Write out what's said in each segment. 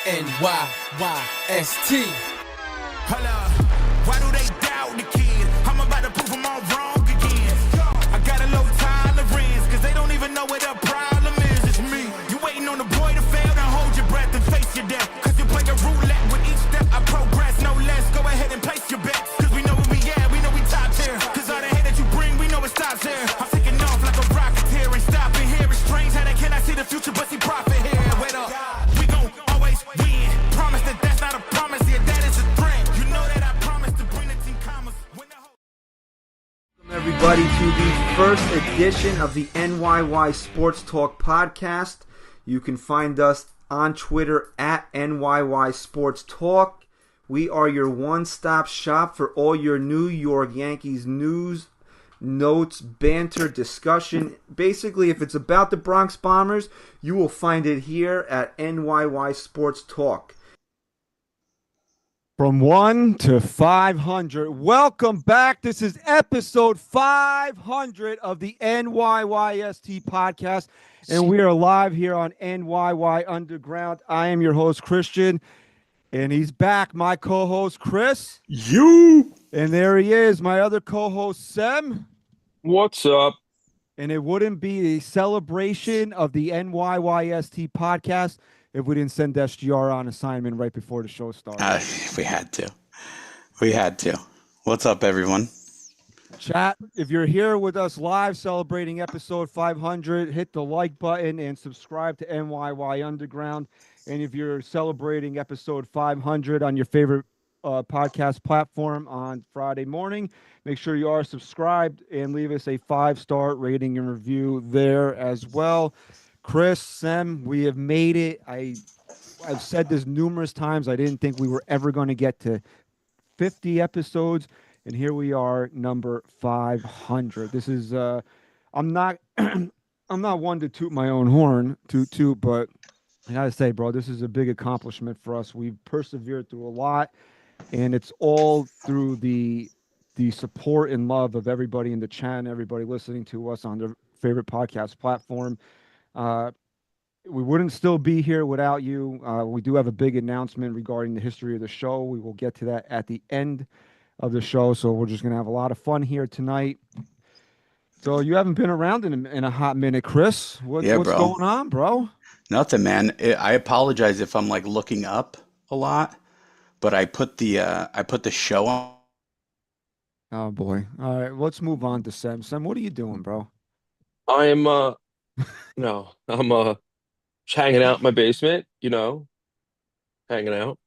NYYST. Holla, why do they doubt the kid? I'm about to prove them all wrong again. I got a low tolerance, cause they don't even know what the problem is. It's me. You waiting on the boy to fail, then hold your breath and face your death. Cause you play a roulette with each step. I progress, no less. Go ahead and place your bets. Cause we know where we at, we know we top tier. Cause all the hate that you bring, we know it stops here. I'm taking off like a rocket here and stopping here. It's strange how they cannot see the future, but see profit here. Wait up, we gon' always win. Promise that that's not a promise, yeah, that is a threat. You know that I promise to bring the team commas. Welcome everybody to the first edition of the NYY Sports Talk podcast. You can find us on Twitter at NYY Sports Talk. We are your one-stop shop for all your New York Yankees news, notes, banter, discussion. Basically, if it's about the Bronx Bombers, you will find it here at NYY Sports Talk. From 1 to 500. Welcome back. This is episode 500 of the NYYST podcast, and we are live here on NYY Underground. I am your host, Christian, and he's back, my co-host, Chris. You. And there he is, my other co-host, Sem. What's up? And it wouldn't be a celebration of the NYYST podcast if we didn't send SGR on assignment right before the show started. We had to. We had to. What's up, everyone? Chat, if you're here with us live celebrating episode 500, hit the like button and subscribe to NYY Underground. And if you're celebrating episode 500 on your favorite podcast platform on Friday morning, make sure you are subscribed and leave us a 5-star rating and review there as well. Chris, Sem, we have made it. I've said this numerous times. I didn't think we were ever going to get to 50 episodes, and here we are, number 500. This is I'm not I'm not one to toot my own horn, but I gotta say, bro, this is a big accomplishment for us. We've persevered through a lot, and it's all through the support and love of everybody in the chat, everybody listening to us on their favorite podcast platform. We wouldn't still be here without you. We do have a big announcement regarding the history of the show. We will get to that at the end of the show. So we're just going to have a lot of fun here tonight. So you haven't been around in a hot minute, Chris. What's going on, bro? Nothing, man. I apologize if I'm like looking up a lot, but I put the show on. Oh boy. All right, let's move on to Sem. Sem, what are you doing, bro? I am I'm just hanging out in my basement, hanging out,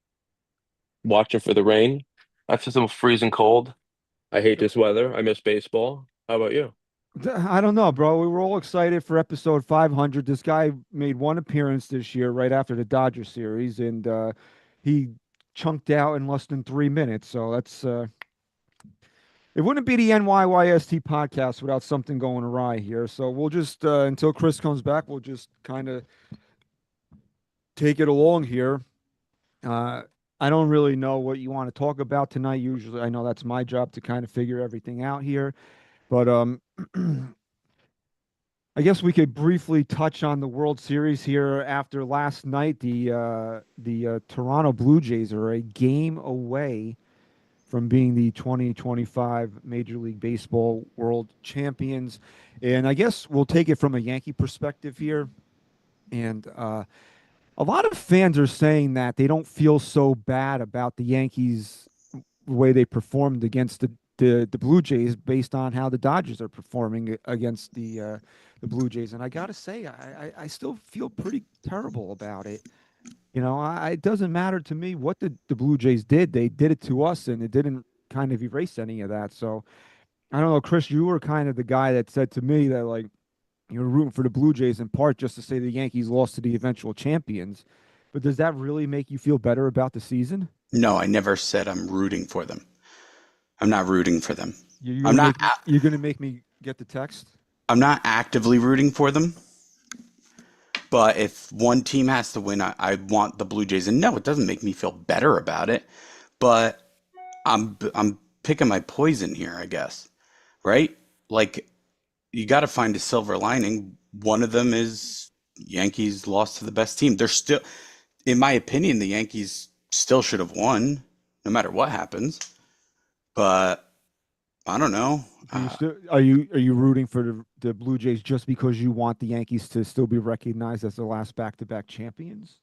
watching for the rain. I feel freezing cold. I hate this weather. I miss baseball. How about you? I don't know, bro. We were all excited for episode 500. This guy made one appearance this year right after the Dodger series, and he chunked out in less than 3 minutes. So that's it wouldn't be the NYYST podcast without something going awry here. So we'll just, until Chris comes back, we'll just kind of take it along here. I don't really know what you want to talk about tonight. Usually, I know that's my job to kind of figure everything out here. But I guess we could briefly touch on the World Series here after last night. The Toronto Blue Jays are a game away from being the 2025 Major League Baseball World Champions. And I guess we'll take it from a Yankee perspective here. And a lot of fans are saying that they don't feel so bad about the Yankees, the way they performed against the Blue Jays based on how the Dodgers are performing against the Blue Jays. And I got to say, I still feel pretty terrible about it. It doesn't matter to me what the Blue Jays did. They did it to us, and it didn't kind of erase any of that. So, I don't know, Chris, you were kind of the guy that said to me that, like, you were rooting for the Blue Jays in part just to say the Yankees lost to the eventual champions. But does that really make you feel better about the season? No, I never said I'm rooting for them. I'm not rooting for them. You're going to make me get the text? I'm not actively rooting for them. But if one team has to win, I want the Blue Jays. And no, it doesn't make me feel better about it. But I'm picking my poison here, I guess. Right? Like, you got to find a silver lining. One of them is Yankees lost to the best team. They're still in my opinion, the Yankees still should have won, no matter what happens. But I don't know. Do you still are you rooting for the Blue Jays just because you want the Yankees to still be recognized as the last back-to-back champions?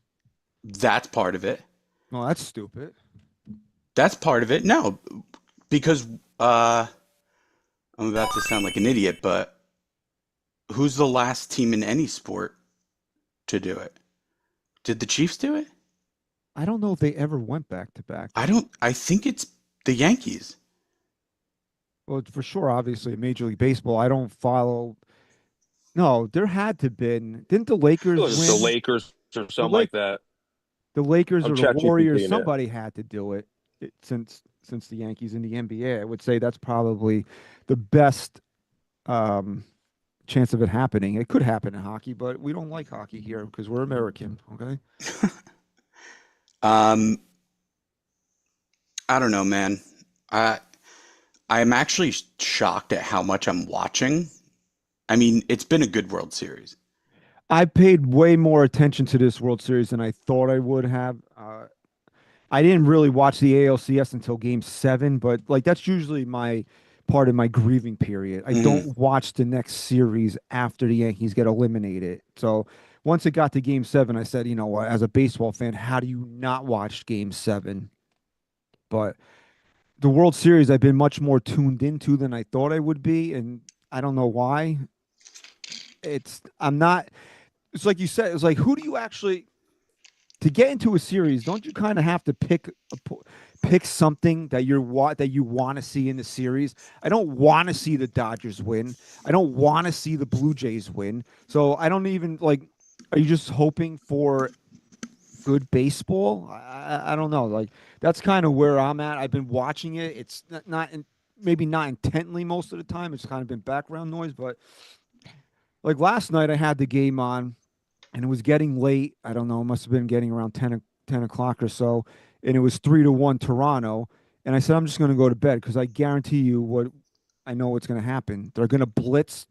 That's part of it. No, that's stupid. That's part of it. No, because uh, I'm about to sound like an idiot, but who's the last team in any sport to do it? Did the Chiefs do it? I don't know if they ever went back to back. I don't. I think it's the Yankees. Well, for sure, obviously, Major League Baseball. I don't follow. No, there had to been. Didn't the I feel Lakers like it's the win? Lakers or The something Lake, like that. the Lakers I'm or the chat Warriors. GPTing it. Somebody had to do it, since the Yankees in the NBA. I would say that's probably the best chance of it happening. It could happen in hockey, but we don't like hockey here because we're American. Okay. Um, I don't know, man. I I'm actually shocked at how much I'm watching. I mean, it's been a good World Series. I paid way more attention to this World Series than I thought I would have. I didn't really watch the ALCS until Game 7, but like that's usually my part of my grieving period. I Mm, don't watch the next series after the Yankees get eliminated. So once it got to Game 7, I said, you know what, as a baseball fan, how do you not watch Game 7? But the World Series, I've been much more tuned into than I thought I would be, and I don't know why. I'm not. It's like you said. It's like who do you actually to get into a series, don't you kind of have to pick something that you want to see in the series? I don't want to see the Dodgers win. I don't want to see the Blue Jays win. So I don't even like. Are you just hoping for good baseball? I don't know. Like that's kind of where I'm at. I've been watching it. It's maybe not intently most of the time. It's kind of been background noise, but like last night I had the game on and it was getting late. I don't know. It must have been getting around 10 o'clock or so. And it was 3-1 Toronto. And I said, I'm just going to go to bed because I guarantee you what I know what's going to happen. They're going to blitz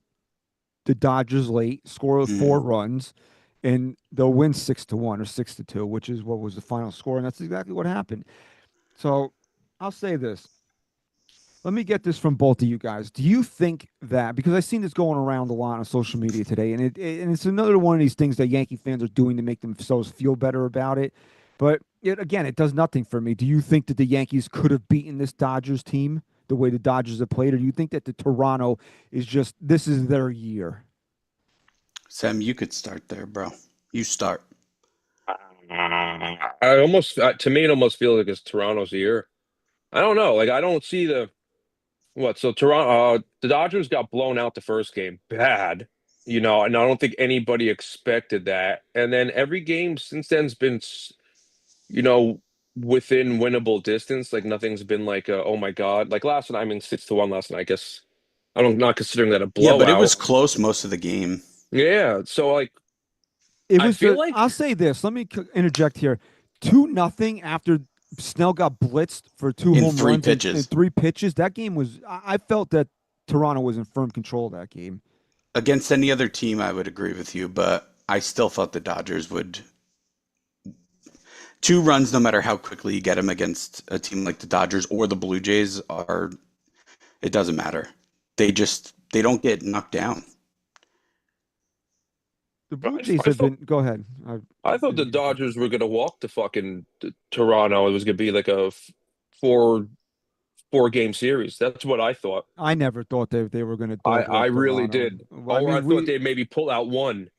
the Dodgers late, score mm. 4 runs, and they'll win 6-1 or 6-2, which is what was the final score. And that's exactly what happened. So I'll say this. Let me get this from both of you guys. Do you think that because I've seen this going around a lot on social media today, and it's another one of these things that Yankee fans are doing to make themselves feel better about it, but again, it does nothing for me. Do you think that the Yankees could have beaten this Dodgers team the way the Dodgers have played, or do you think that the Toronto is just this is their year? Sam, you could start there, bro. You start. I almost, to me, it almost feels like it's Toronto's year. I don't know. Like, I don't see the what. So Toronto, the Dodgers got blown out the first game, bad, and I don't think anybody expected that. And then every game since then's been, you know, within winnable distance. Like nothing's been like, oh my God. Like last night, I mean, 6-1 last night. I guess I'm not considering that a Yeah, but it was blowout. close most of the game. Yeah. So like, It I was feel the. like. I'll say this. Let me interject here. 2-0 after Snell got blitzed for two In home three runs in pitches. 3 pitches. That game was. I felt that Toronto was in firm control of that game. Against any other team, I would agree with you, but I still thought the Dodgers would 2 runs, no matter how quickly you get them against a team like the Dodgers or the Blue Jays, are it doesn't matter. They don't get knocked down. The Blue I, Jays I have thought been. Go ahead. I thought the Dodgers were going to walk to fucking Toronto. It was going to be like a four four game series. That's what I thought. I never thought they were going to dog I walk really Toronto. did. Well, I Or I mean, thought they'd maybe pull out one.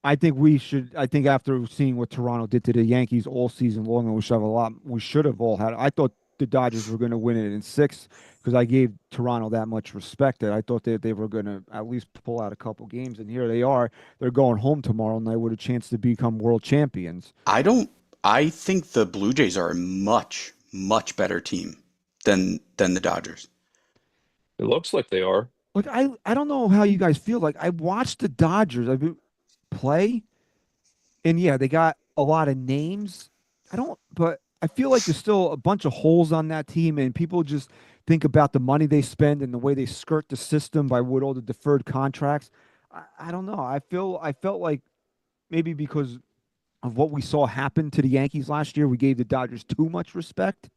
I think we should. I think after seeing what Toronto did to the Yankees all season long, and we should have a lot. We should have all had. I thought the Dodgers were going to win it in 6 because I gave Toronto that much respect. That I thought that they were going to at least pull out a couple games, and here they are. They're going home tomorrow night with a chance to become world champions. I don't I think the Blue Jays are a much, much better team than the Dodgers. It looks like they are. Like I don't know how you guys feel. Like I watched the Dodgers. I mean, play. And yeah, they got a lot of names. But I feel like there's still a bunch of holes on that team, and people just think about the money they spend and the way they skirt the system by with all the deferred contracts. I don't know. I felt like maybe because of what we saw happen to the Yankees last year. We gave the Dodgers too much respect,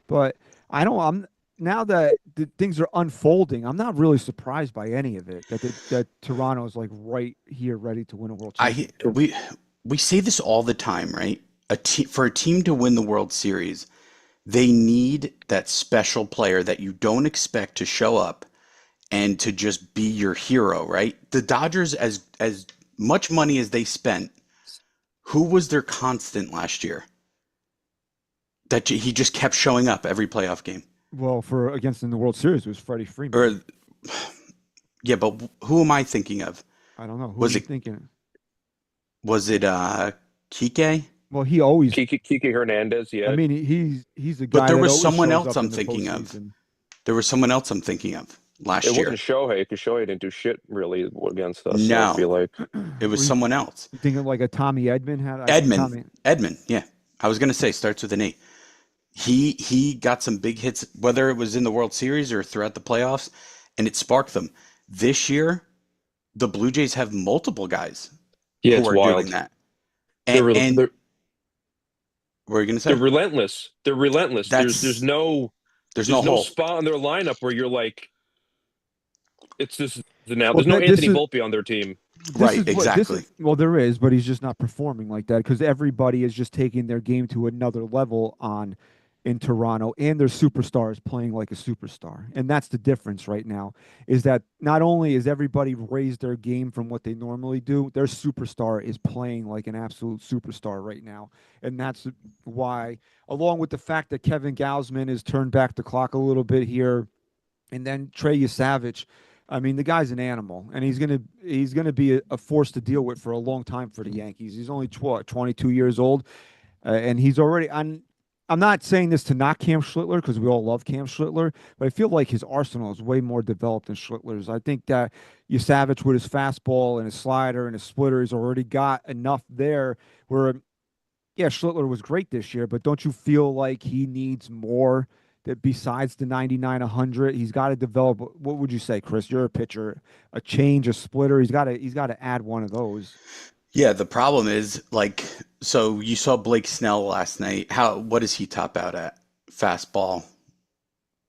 but I don't. I'm now that the things are unfolding. I'm not really surprised by any of it. That Toronto is like right here, ready to win a world I championship. we say this all the time, right? For a team to win the World Series, they need that special player that you don't expect to show up and to just be your hero, right? The Dodgers, as much money as they spent, who was their constant last year? That he just kept showing up every playoff game. Well, for against in the World Series, it was Freddie Freeman. Or yeah, but who am I thinking of? I don't know. Who Was are you it thinking? was it Kike? Well, he always. Kike Hernandez, I yeah. mean, he's a But guy there that was always someone shows else up I'm in the thinking of. postseason. There was someone else I'm thinking of It last wasn't year. Shohei because Shohei didn't do shit really against us. I No, feel like it was Were you someone else. thinking like a Tommy Edman had? I think Edmund. Tommy. Edmund, yeah. I was gonna say starts with an E. He got some big hits, whether it was in the World Series or throughout the playoffs, and it sparked them. This year, the Blue Jays have multiple guys yeah, who it's are doing wild. that. They're And they're what are you gonna they're say? relentless. They're relentless. There's That's no there's no there's no hole. spot in their lineup where you're like it's this now. Well, There's no this Anthony is Volpe on their team. this Right, is what this is. exactly. Well, there is, but he's just not performing like that because everybody is just taking their game to another level on in Toronto, and their superstar is playing like a superstar, and that's the difference right now. Is that not only is everybody raised their game from what they normally do, their superstar is playing like an absolute superstar right now, and that's why, along with the fact that Kevin Gausman has turned back the clock a little bit here, and then Trey Yasavage. I mean, the guy's an animal, and he's gonna be a force to deal with for a long time for the Yankees. He's only 22 years old, and he's already. I'm not saying this to knock Cam Schlittler because we all love Cam Schlittler, but I feel like his arsenal is way more developed than Schlittler's. I think that Yasavage with his fastball and his slider and his splitter, he's already got enough there where yeah, Schlittler was great this year, but don't you feel like he needs more that besides the 99, 100? He's got to develop. What would you say, Chris? You're a pitcher, a change, a splitter. He's got to add one of those. Yeah, the problem is like so you saw Blake Snell last night. What does he top out at? Fastball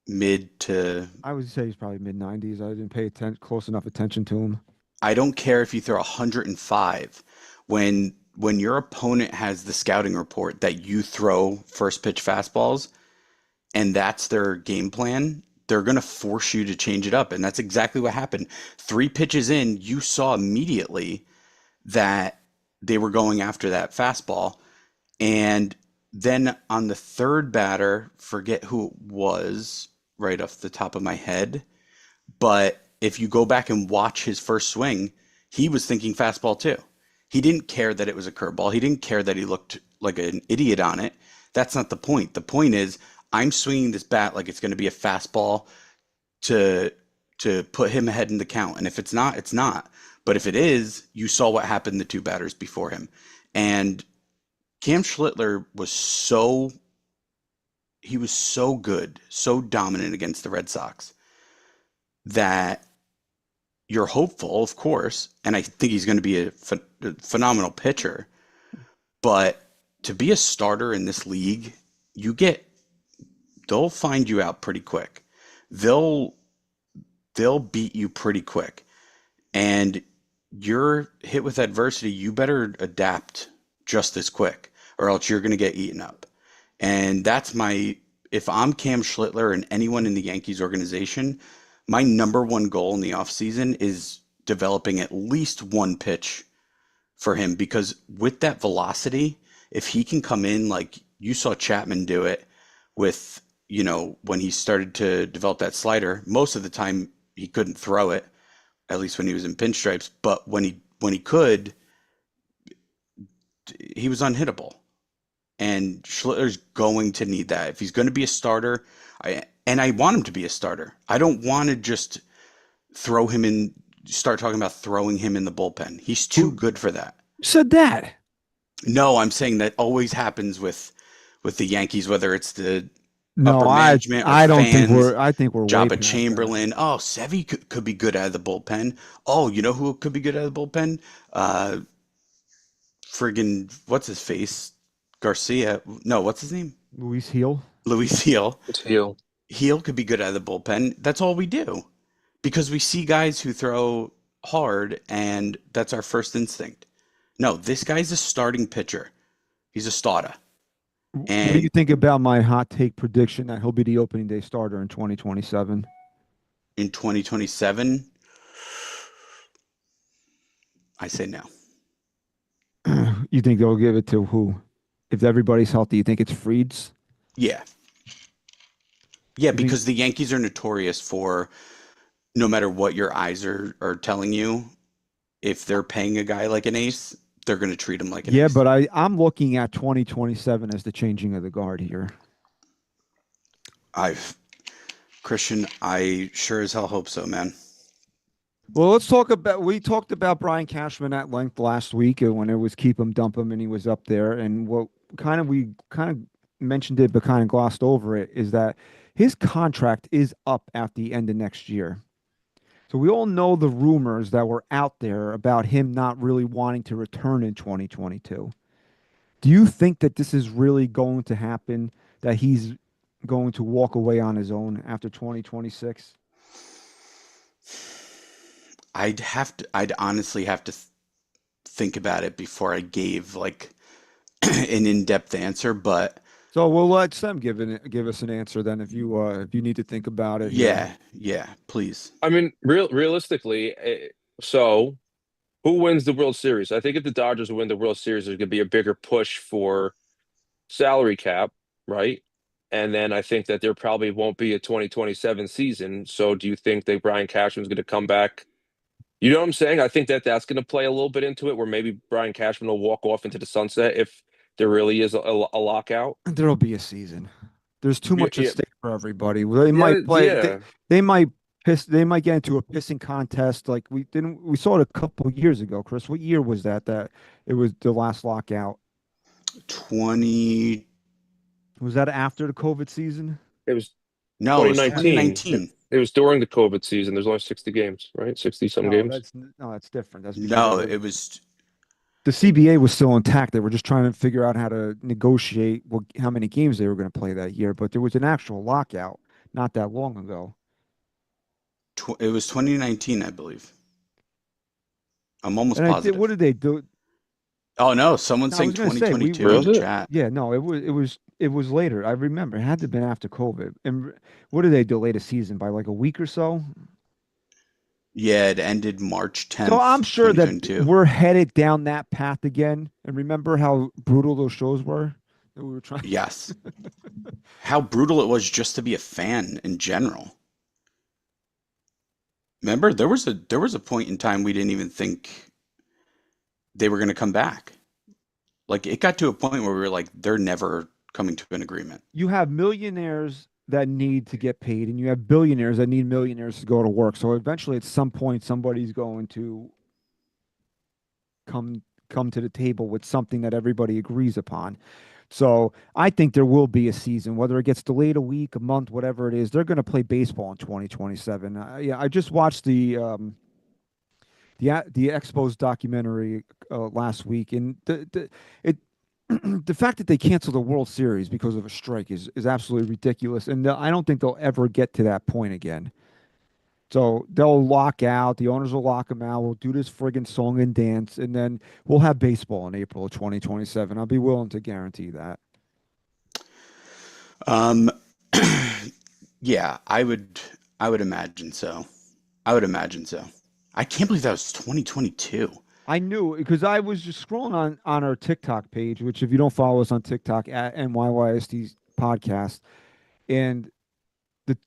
mid to I would say he's probably mid 90s. I didn't pay close enough attention to him. I don't care if you throw 105 when your opponent has the scouting report that you throw first pitch fastballs and that's their game plan, they're going to force you to change it up. And that's exactly what happened. 3 pitches in, you saw immediately that they were going after that fastball. And then on the third batter, forget who it was right off the top of my head, but if you go back and watch his first swing, he was thinking fastball too. He didn't care that it was a curveball. He didn't care that he looked like an idiot on it. That's not the point. The point is, I'm swinging this bat like it's going to be a fastball to put him ahead in the count. And if it's not, it's not. But if it is, you saw what happened the 2 batters before him. And Cam Schlittler was so good, so dominant against the Red Sox that you're hopeful, of course, and I think he's going to be a phenomenal pitcher. But to be a starter in this league, they'll find you out pretty quick. They'll beat you pretty quick. And you're hit with adversity, you better adapt just as quick, or else you're going to get eaten up. And if I'm Cam Schlittler and anyone in the Yankees organization, my number one goal in the offseason is developing at least one pitch for him, because with that velocity, if he can come in like you saw Chapman do it with, when he started to develop that slider, most of the time he couldn't throw it, at least when he was in pinstripes, but when he could, he was unhittable. And Schlittler's going to need that. If he's going to be a starter, I want him to be a starter. I don't want to just start talking about throwing him in the bullpen. He's too good for that. Who said that? No, I'm saying that always happens with the Yankees, whether it's the No, upper management or I don't think fans. I think we're way Jabba past that. Chamberlain. Oh, Sevy could be good out of the bullpen. Oh, you know who could be good out of the bullpen? friggin' what's his face? Garcia. No, what's his name? Luis Heel. Luis Heel. It's heel. Heel could be good out of the bullpen. That's all we do. Because we see guys who throw hard and that's our first instinct. No, this guy's a starting pitcher. He's a starter. What do you And think about my hot take prediction that he'll be the opening day starter in 2027? in 2027, I say no. You think they'll give it to who? If everybody's healthy, you think it's Freeds? Yeah. Yeah, You think, because the Yankees are notorious for no matter what your eyes are telling you, if they're paying a guy like an ace, they're going to treat him like an yeah, ace. but I'm looking at 2027 as the changing of the guard here. I've Christian, I sure as hell hope so, man. Well, let's talk about. We talked about Brian Cashman at length last week when it was keep him, dump him, and he was up there. And what we kind of mentioned it, but kind of glossed over it, is that his contract is up at the end of next year. So we all know the rumors that were out there about him not really wanting to return in 2022. Do you think that this is really going to happen? That he's going to walk away on his own after 2026? I'd honestly have to think about it before I gave like an in-depth answer, but So we'll let Sam give us an answer then if you need to think about it here. yeah, please. I mean, realistically, so who wins the World Series? I think if the Dodgers win the World Series, there's going to be a bigger push for salary cap, right? And then I think that there probably won't be a 2027 season. So do you think that Brian Cashman's going to come back? You know what I'm saying? I think that that's going to play a little bit into it, where maybe Brian Cashman will walk off into the sunset if there really is a lockout. There'll be a season. There's too Yeah, much at yeah, stake for everybody. They yeah, might play. yeah. They might piss. They might get into a pissing contest like we didn't. We saw it a couple years ago, Chris. What year was that? That it was the last lockout. 20 Was that after the COVID season? It was No, it was 2019. 2019. It was during the COVID season. There's only 60 games, right? 60 some No, games. that's different. That's because No, it was the CBA was still intact. They were just trying to figure out how to negotiate how many games they were going to play that year. But there was an actual lockout not that long ago. it was 2019, I believe. I'm almost And positive. what did they do? Oh no, someone's No, I saying was gonna say, 2022 Really? in the chat. Yeah, no, it was later. I remember it had to have been after COVID. And what did they delay the season by like a week or so? Yeah, it ended March So 10th, I'm sure that 2022. we're headed down that path again. And remember how brutal those shows were that we were trying. Yes. How brutal it was just to be a fan in general. Remember, there was a point in time we didn't even think they were going to come back. Like it got to a point where we were like, they're never coming to an agreement. You have millionaires that need to get paid, and you have billionaires that need millionaires to go to work. So eventually, at some point, somebody's going to come to the table with something that everybody agrees upon. So I think there will be a season, whether it gets delayed a week, a month, whatever it is. They're going to play baseball in 2027. Yeah, I just watched the Expos documentary last week, and the fact that they canceled the World Series because of a strike is absolutely ridiculous, and I don't think they'll ever get to that point again. So they'll lock out. The owners will lock them out. We'll do this friggin' song and dance, and then we'll have baseball in April of 2027. I'll be willing to guarantee that. Um, yeah, I would imagine so. I would imagine so. I can't believe that was 2022. I knew because I was just scrolling on our TikTok page, which if you don't follow us on TikTok at NYYST podcast, and the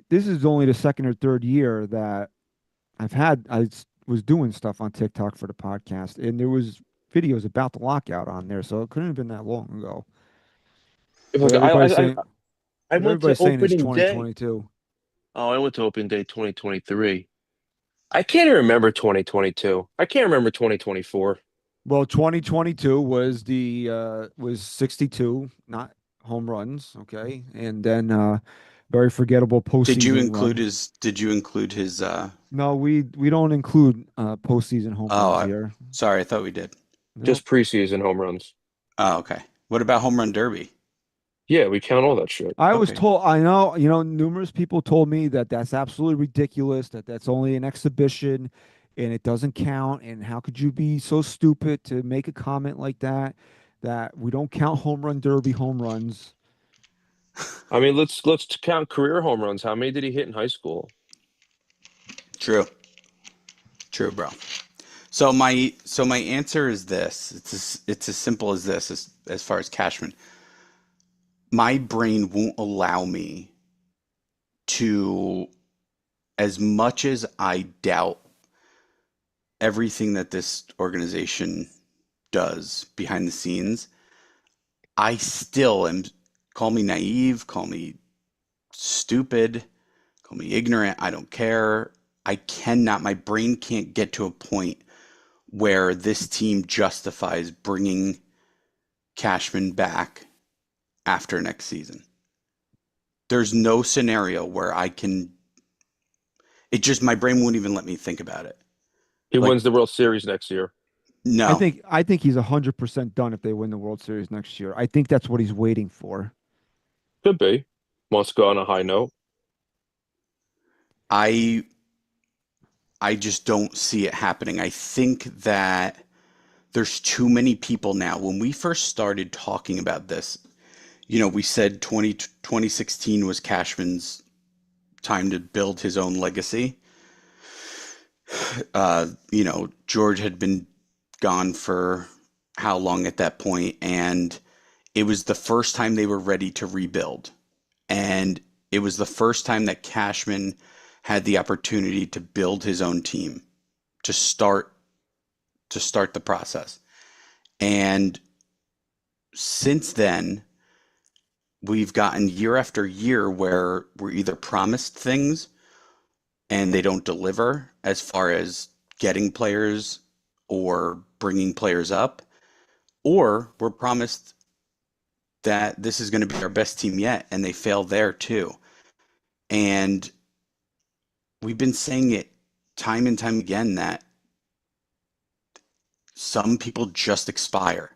this is only the second or third year that was doing stuff on TikTok for the podcast, and there was videos about the lockout on there, so it couldn't have been that long ago. But Look, I went to everybody's saying it's opening day. 2022. Oh, I went to opening day 2023. I can't even remember 2022. I can't remember 2024. Well, 2022 was 62, not home runs, okay, and then very forgettable Did you postseason include run. his did you include his No, we don't include postseason home oh, runs here. sorry, I thought we did. No. Just preseason home runs. Oh, okay. What about home run derby? Yeah, we count all that shit. I was Okay. told, numerous people told me that that's absolutely ridiculous, that that's only an exhibition and it doesn't count. And how could you be so stupid to make a comment like that, that we don't count home run derby home runs? I mean, let's count career home runs. How many did he hit in high school? True. True, bro. So my answer is this. It's as simple as this as far as Cashman. My brain won't allow me to, as much as I doubt everything that this organization does behind the scenes, I still am, call me naive, call me stupid, call me ignorant, I don't care. I cannot, my brain can't get to a point where this team justifies bringing Cashman back after next season. There's no scenario where I can, it just, my brain won't even let me think about it. He Like, wins the World Series next year. no, I think he's 100% done if they win the World Series next year. I think that's what he's waiting for. Could be. Wants to go on a high note. I I just don't see it happening. I think that there's too many people now. When we first started talking about this, we said 2016 was Cashman's time to build his own legacy. George had been gone for how long at that point, and it was the first time they were ready to rebuild. And it was the first time that Cashman had the opportunity to build his own team, to start the process. And since then, we've gotten year after year where we're either promised things and they don't deliver as far as getting players or bringing players up, or we're promised that this is going to be our best team yet and they fail there too. And we've been saying it time and time again that some people just expire.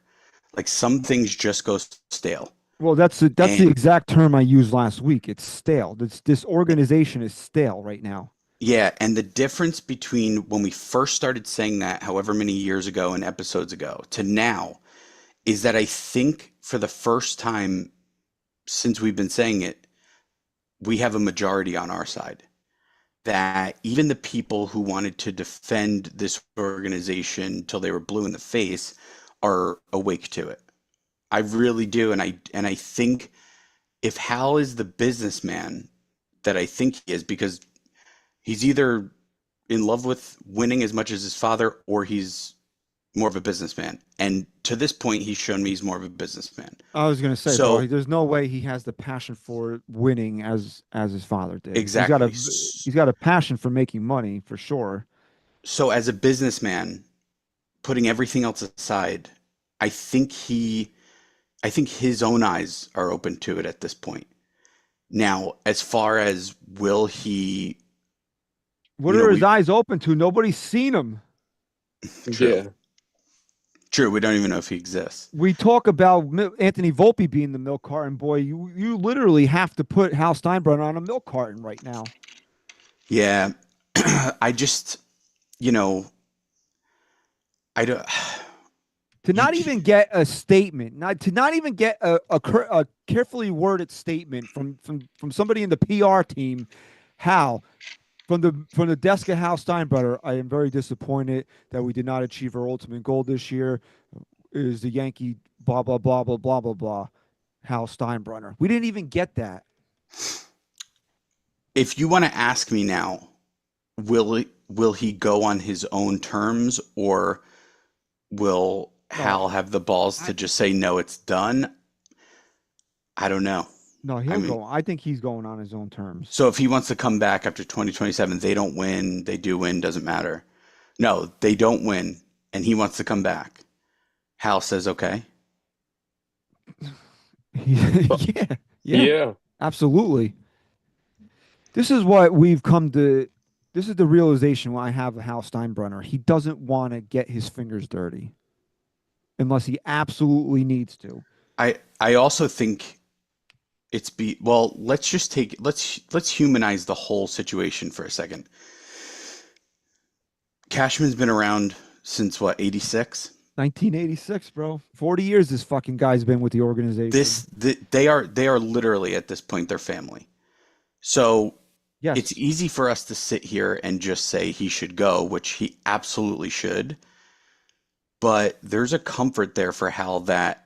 Like some things just go stale. Well, that's And the exact term I used last week. It's stale. This organization is stale right now. yeah, and the difference between when we first started saying that, however many years ago and episodes ago, to now, is that I think for the first time since we've been saying it, we have a majority on our side. That even the people who wanted to defend this organization till they were blue in the face are awake to it. I really do, and I think if Hal is the businessman that I think he is, because he's either in love with winning as much as his father, or he's more of a businessman. And to this point, he's shown me he's more of a businessman. I was gonna say, bro, So there's no way he has the passion for winning as his father did. exactly. He's got a passion for making money for sure. So as a businessman, putting everything else aside, I think I think his own eyes are open to it at this point. Now, as far as will he, What are his we eyes open to? Nobody's seen him. true, Yeah. true. We don't even know if he exists. We talk about Anthony Volpe being the milk carton boy. You literally have to put Hal Steinbrenner on a milk carton right now. Yeah, I just, you know, I don't. To You, not even get a statement, not even get a carefully worded statement from somebody in the PR team, Hal, from the desk of Hal Steinbrenner, I am very disappointed that we did not achieve our ultimate goal this year. It is the Yankee blah blah blah blah blah blah blah. Hal Steinbrenner. We didn't even get that. if you want to ask me now, will he go on his own terms, or will No, Hal have the balls I to just say no, it's done? I don't know. no, I he'll mean, go. I think he's going on his own terms. so if he wants to come back after 2027, they don't win, they do win, doesn't matter. No, they don't win, and he wants to come back. Hal says, okay. But Yeah, yeah, yeah. absolutely. This is what we've come to. This is the realization when I have Hal Steinbrenner. He doesn't want to get his fingers dirty. unless he absolutely needs to. I also think let's humanize the whole situation for a second. Cashman's been around since what, 86? 1986, bro. 40 years this fucking guy's been with the organization. They are literally at this point their family. So it's Yes. easy for us to sit here and just say he should go, which he absolutely should. But there's a comfort there for Hal that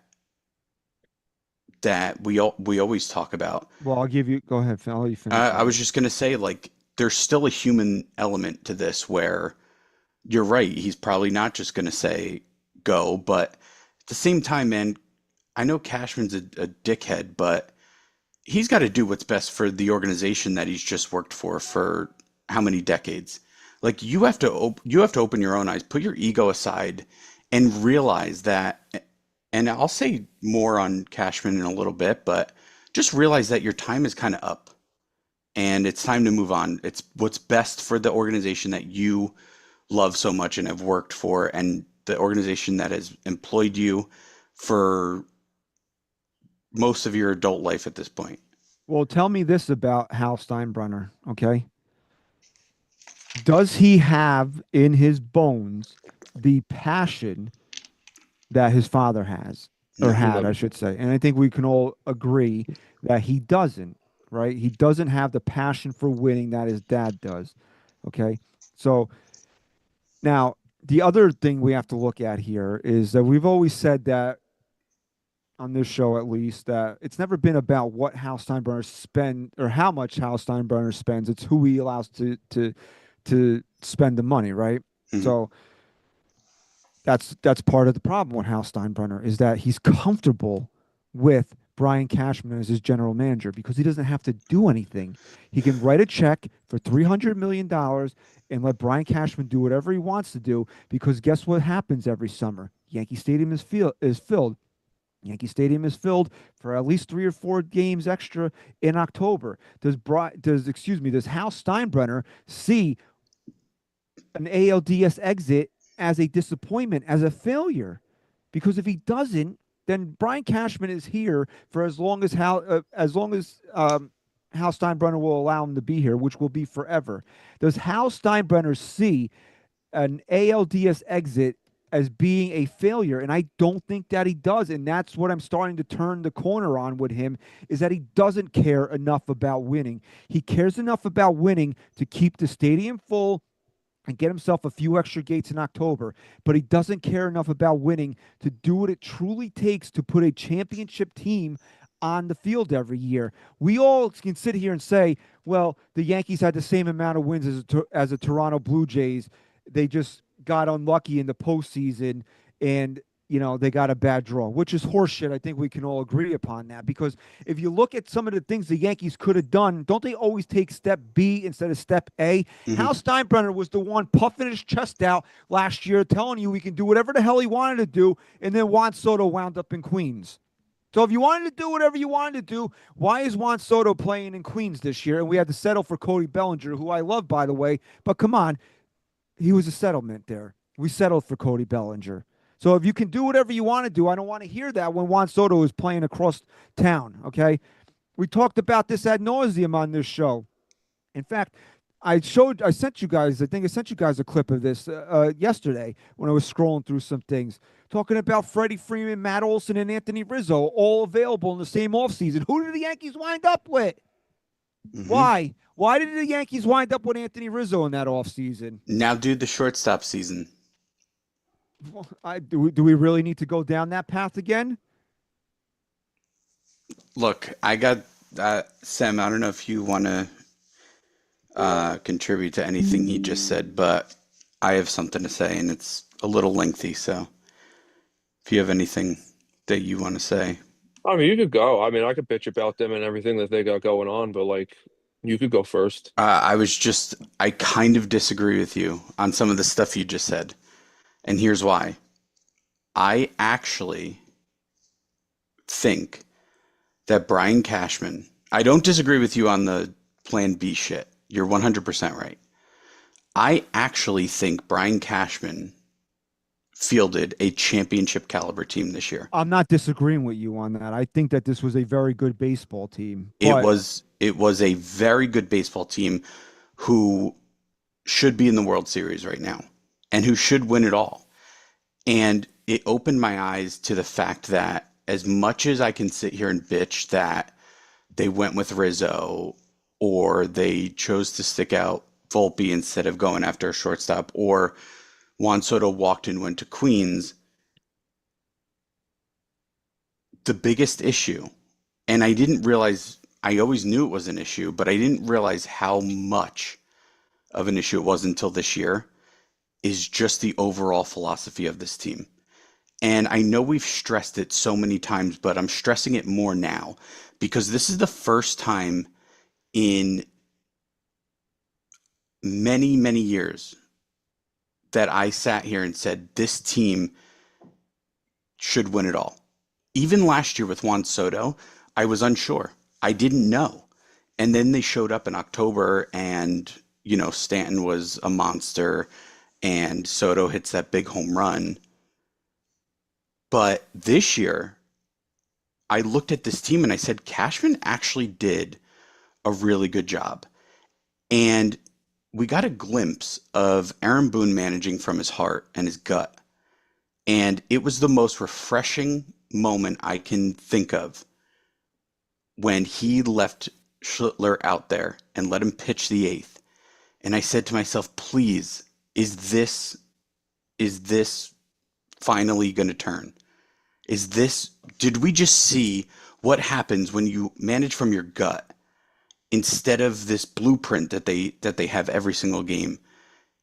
we always talk about. Well, I'll give you. Go ahead, Phil. I'll let you finish. I was just gonna say, like, there's still a human element to this where you're right. He's probably not just gonna say go, but at the same time, man, I know Cashman's a dickhead, but he's got to do what's best for the organization that he's just worked for how many decades. Like you have to open your own eyes, put your ego aside, and realize that. And I'll say more on Cashman in a little bit, but just realize that your time is kind of up, and it's time to move on. It's what's best for the organization that you love so much and have worked for, and the organization that has employed you for most of your adult life at this point. Well, tell me this about Hal Steinbrenner, okay? Does he have in his bones the passion that his father has, or No. had, I should say? And I think we can all agree that he doesn't, right? He doesn't have the passion for winning that his dad does, okay? So now, the other thing we have to look at here is that we've always said that on this show, at least, that it's never been about what Hal Steinbrenner spend or how much Hal Steinbrenner spends. It's who he allows to spend the money, right? Mhm. So that's part of the problem with Hal Steinbrenner is that he's comfortable with Brian Cashman as his general manager because he doesn't have to do anything. He can write a check for $300 million and let Brian Cashman do whatever he wants to do because guess what happens every summer? Yankee Stadium is filled. Yankee Stadium is filled for at least 3 or 4 games extra in October. Does Hal Steinbrenner see an ALDS exit as a disappointment, as a failure? Because if he doesn't, then Brian Cashman is here for as long as Hal Steinbrenner will allow him to be here, which will be forever. Does Hal Steinbrenner see an ALDS exit as being a failure? And I don't think that he does. And that's what I'm starting to turn the corner on with him, is that he doesn't care enough about winning. He cares enough about winning to keep the stadium full and get himself a few extra gates in October. But he doesn't care enough about winning to do what it truly takes to put a championship team on the field every year. We all can sit here and say, well, the Yankees had the same amount of wins as the Toronto Blue Jays. They just got unlucky in the postseason and, they got a bad draw, which is horseshit. I think we can all agree upon that because if you look at some of the things the Yankees could have done, don't they always take step B instead of step A? Mhm. Hal Steinbrenner was the one puffing his chest out last year, telling you he can do whatever the hell he wanted to do, and then Juan Soto wound up in Queens. So if you wanted to do whatever you wanted to do, why is Juan Soto playing in Queens this year? And we had to settle for Cody Bellinger, who I love, by the way. But come on, he was a settlement there. We settled for Cody Bellinger. So if you can do whatever you want to do, I don't want to hear that when Juan Soto is playing across town, okay? We talked about this ad nauseum on this show. In fact, I sent you guys a clip of this yesterday when I was scrolling through some things, talking about Freddie Freeman, Matt Olson, and Anthony Rizzo, all available in the same offseason. Who did the Yankees wind up with? Mhm. Why? Why did the Yankees wind up with Anthony Rizzo in that offseason? Now do the shortstop season. Well, do we really need to go down that path again? Look, I got Sam. I don't know if you want to contribute to anything he just said, but I have something to say, and it's a little lengthy. So, if you have anything that you want to say, I mean, you could go. I mean, I could bitch about them and everything that they got going on, but like, you could go first. I kind of disagree with you on some of the stuff you just said, and here's why. I actually think that Brian Cashman. I don't disagree with you on the Plan B shit. You're 100% right. I actually think Brian Cashman fielded a championship caliber team this year. I'm not disagreeing with you on that. I think that this was a very good baseball team, It but was it was a very good baseball team who should be in the World Series right now and who should win it all. And it opened my eyes to the fact that as much as I can sit here and bitch that they went with Rizzo or they chose to stick out Volpe instead of going after a shortstop or Juan Soto walked and went to Queens, the biggest issue, and I didn't realize, I always knew it was an issue, but I didn't realize how much of an issue it was until this year, is just the overall philosophy of this team. And I know we've stressed it so many times, but I'm stressing it more now because this is the first time in many, many years that I sat here and said this team should win it all. Even last year with Juan Soto, I was unsure. I didn't know. And then they showed up in October and, Stanton was a monster and Soto hits that big home run. But this year, I looked at this team and I said, Cashman actually did a really good job. And we got a glimpse of Aaron Boone managing from his heart and his gut. And it was the most refreshing moment I can think of when he left Schlittler out there and let him pitch the eighth. And I said to myself, please, is this finally going to turn? Did we just see what happens when you manage from your gut instead of this blueprint that they have every single game?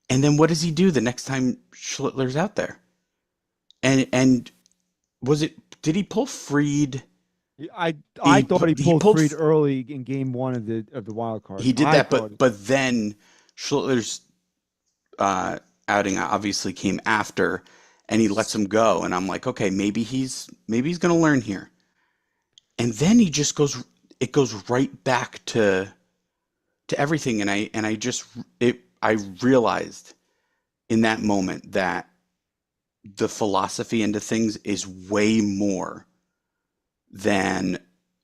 And then what does he do the next time Schlittler's out there? And did he pull Fried? I thought he pulled Fried early in game one of the wild card. He did that, but then Schlittler's outing obviously came after, and he lets him go. And I'm like, okay, maybe he's going to learn here. And then it goes right back to everything. And I realized in that moment that the philosophy into things is way more than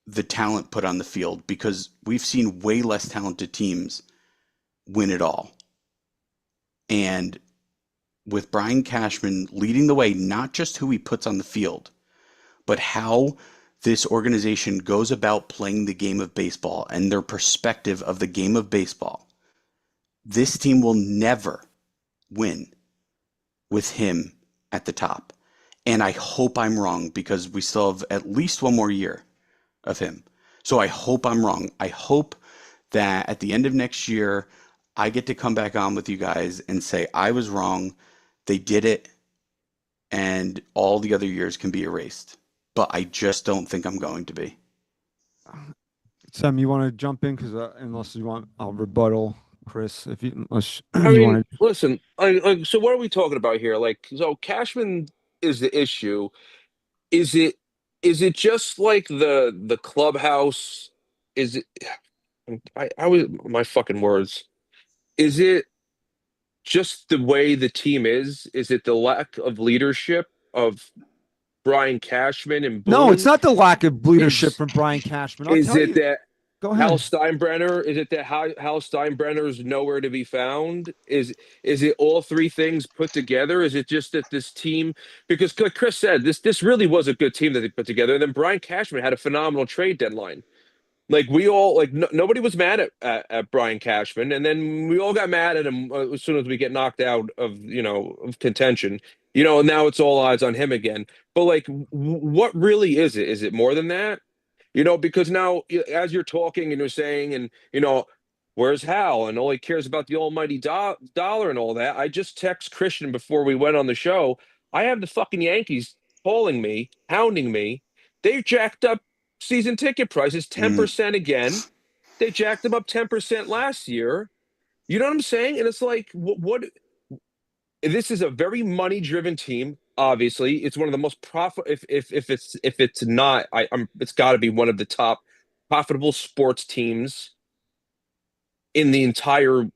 the talent put on the field, because we've seen way less talented teams win it all. And with Brian Cashman leading the way, not just who he puts on the field, but how this organization goes about playing the game of baseball and their perspective of the game of baseball, this team will never win with him at the top. And I hope I'm wrong, because we still have at least one more year of him. So I hope I'm wrong. I hope that at the end of next year, I get to come back on with you guys and say, I was wrong. They did it. And all the other years can be erased. But I just don't think I'm going to be. Sam, you want to jump in? Because unless you want, I'll rebuttal Chris. Unless I you mean, want to. listen, so what are we talking about here? So Cashman is the issue. Is it just like the clubhouse? Is it? I was my fucking words. Is it just the way the team is? Is it the lack of leadership of Brian Cashman and No, it's Boone? not the lack of leadership Is from Brian Cashman. I'll is tell it you. that Go Hal ahead. Steinbrenner? Is it that Hal Steinbrenner's nowhere to be found? Is it all three things put together? Is it just that this team? Because like Chris said, this really was a good team that they put together. And then Brian Cashman had a phenomenal trade deadline. Like we all nobody was mad at Brian Cashman, and then we all got mad at him as soon as we get knocked out of contention. Now it's all eyes on him again. But like, what really is it? Is it more than that? Because now as you're talking and you're saying, and where's Hal? And all he cares about the almighty dollar and all that. I just text Christian before we went on the show. I have the fucking Yankees calling me, hounding me. They jacked up season ticket prices 10% again. They jacked them up 10% last year. You know what I'm saying? And it's like, what this is a very money driven team. Obviously, it's one of the most profit. If it's not, it's got to be one of the top profitable sports teams in the entire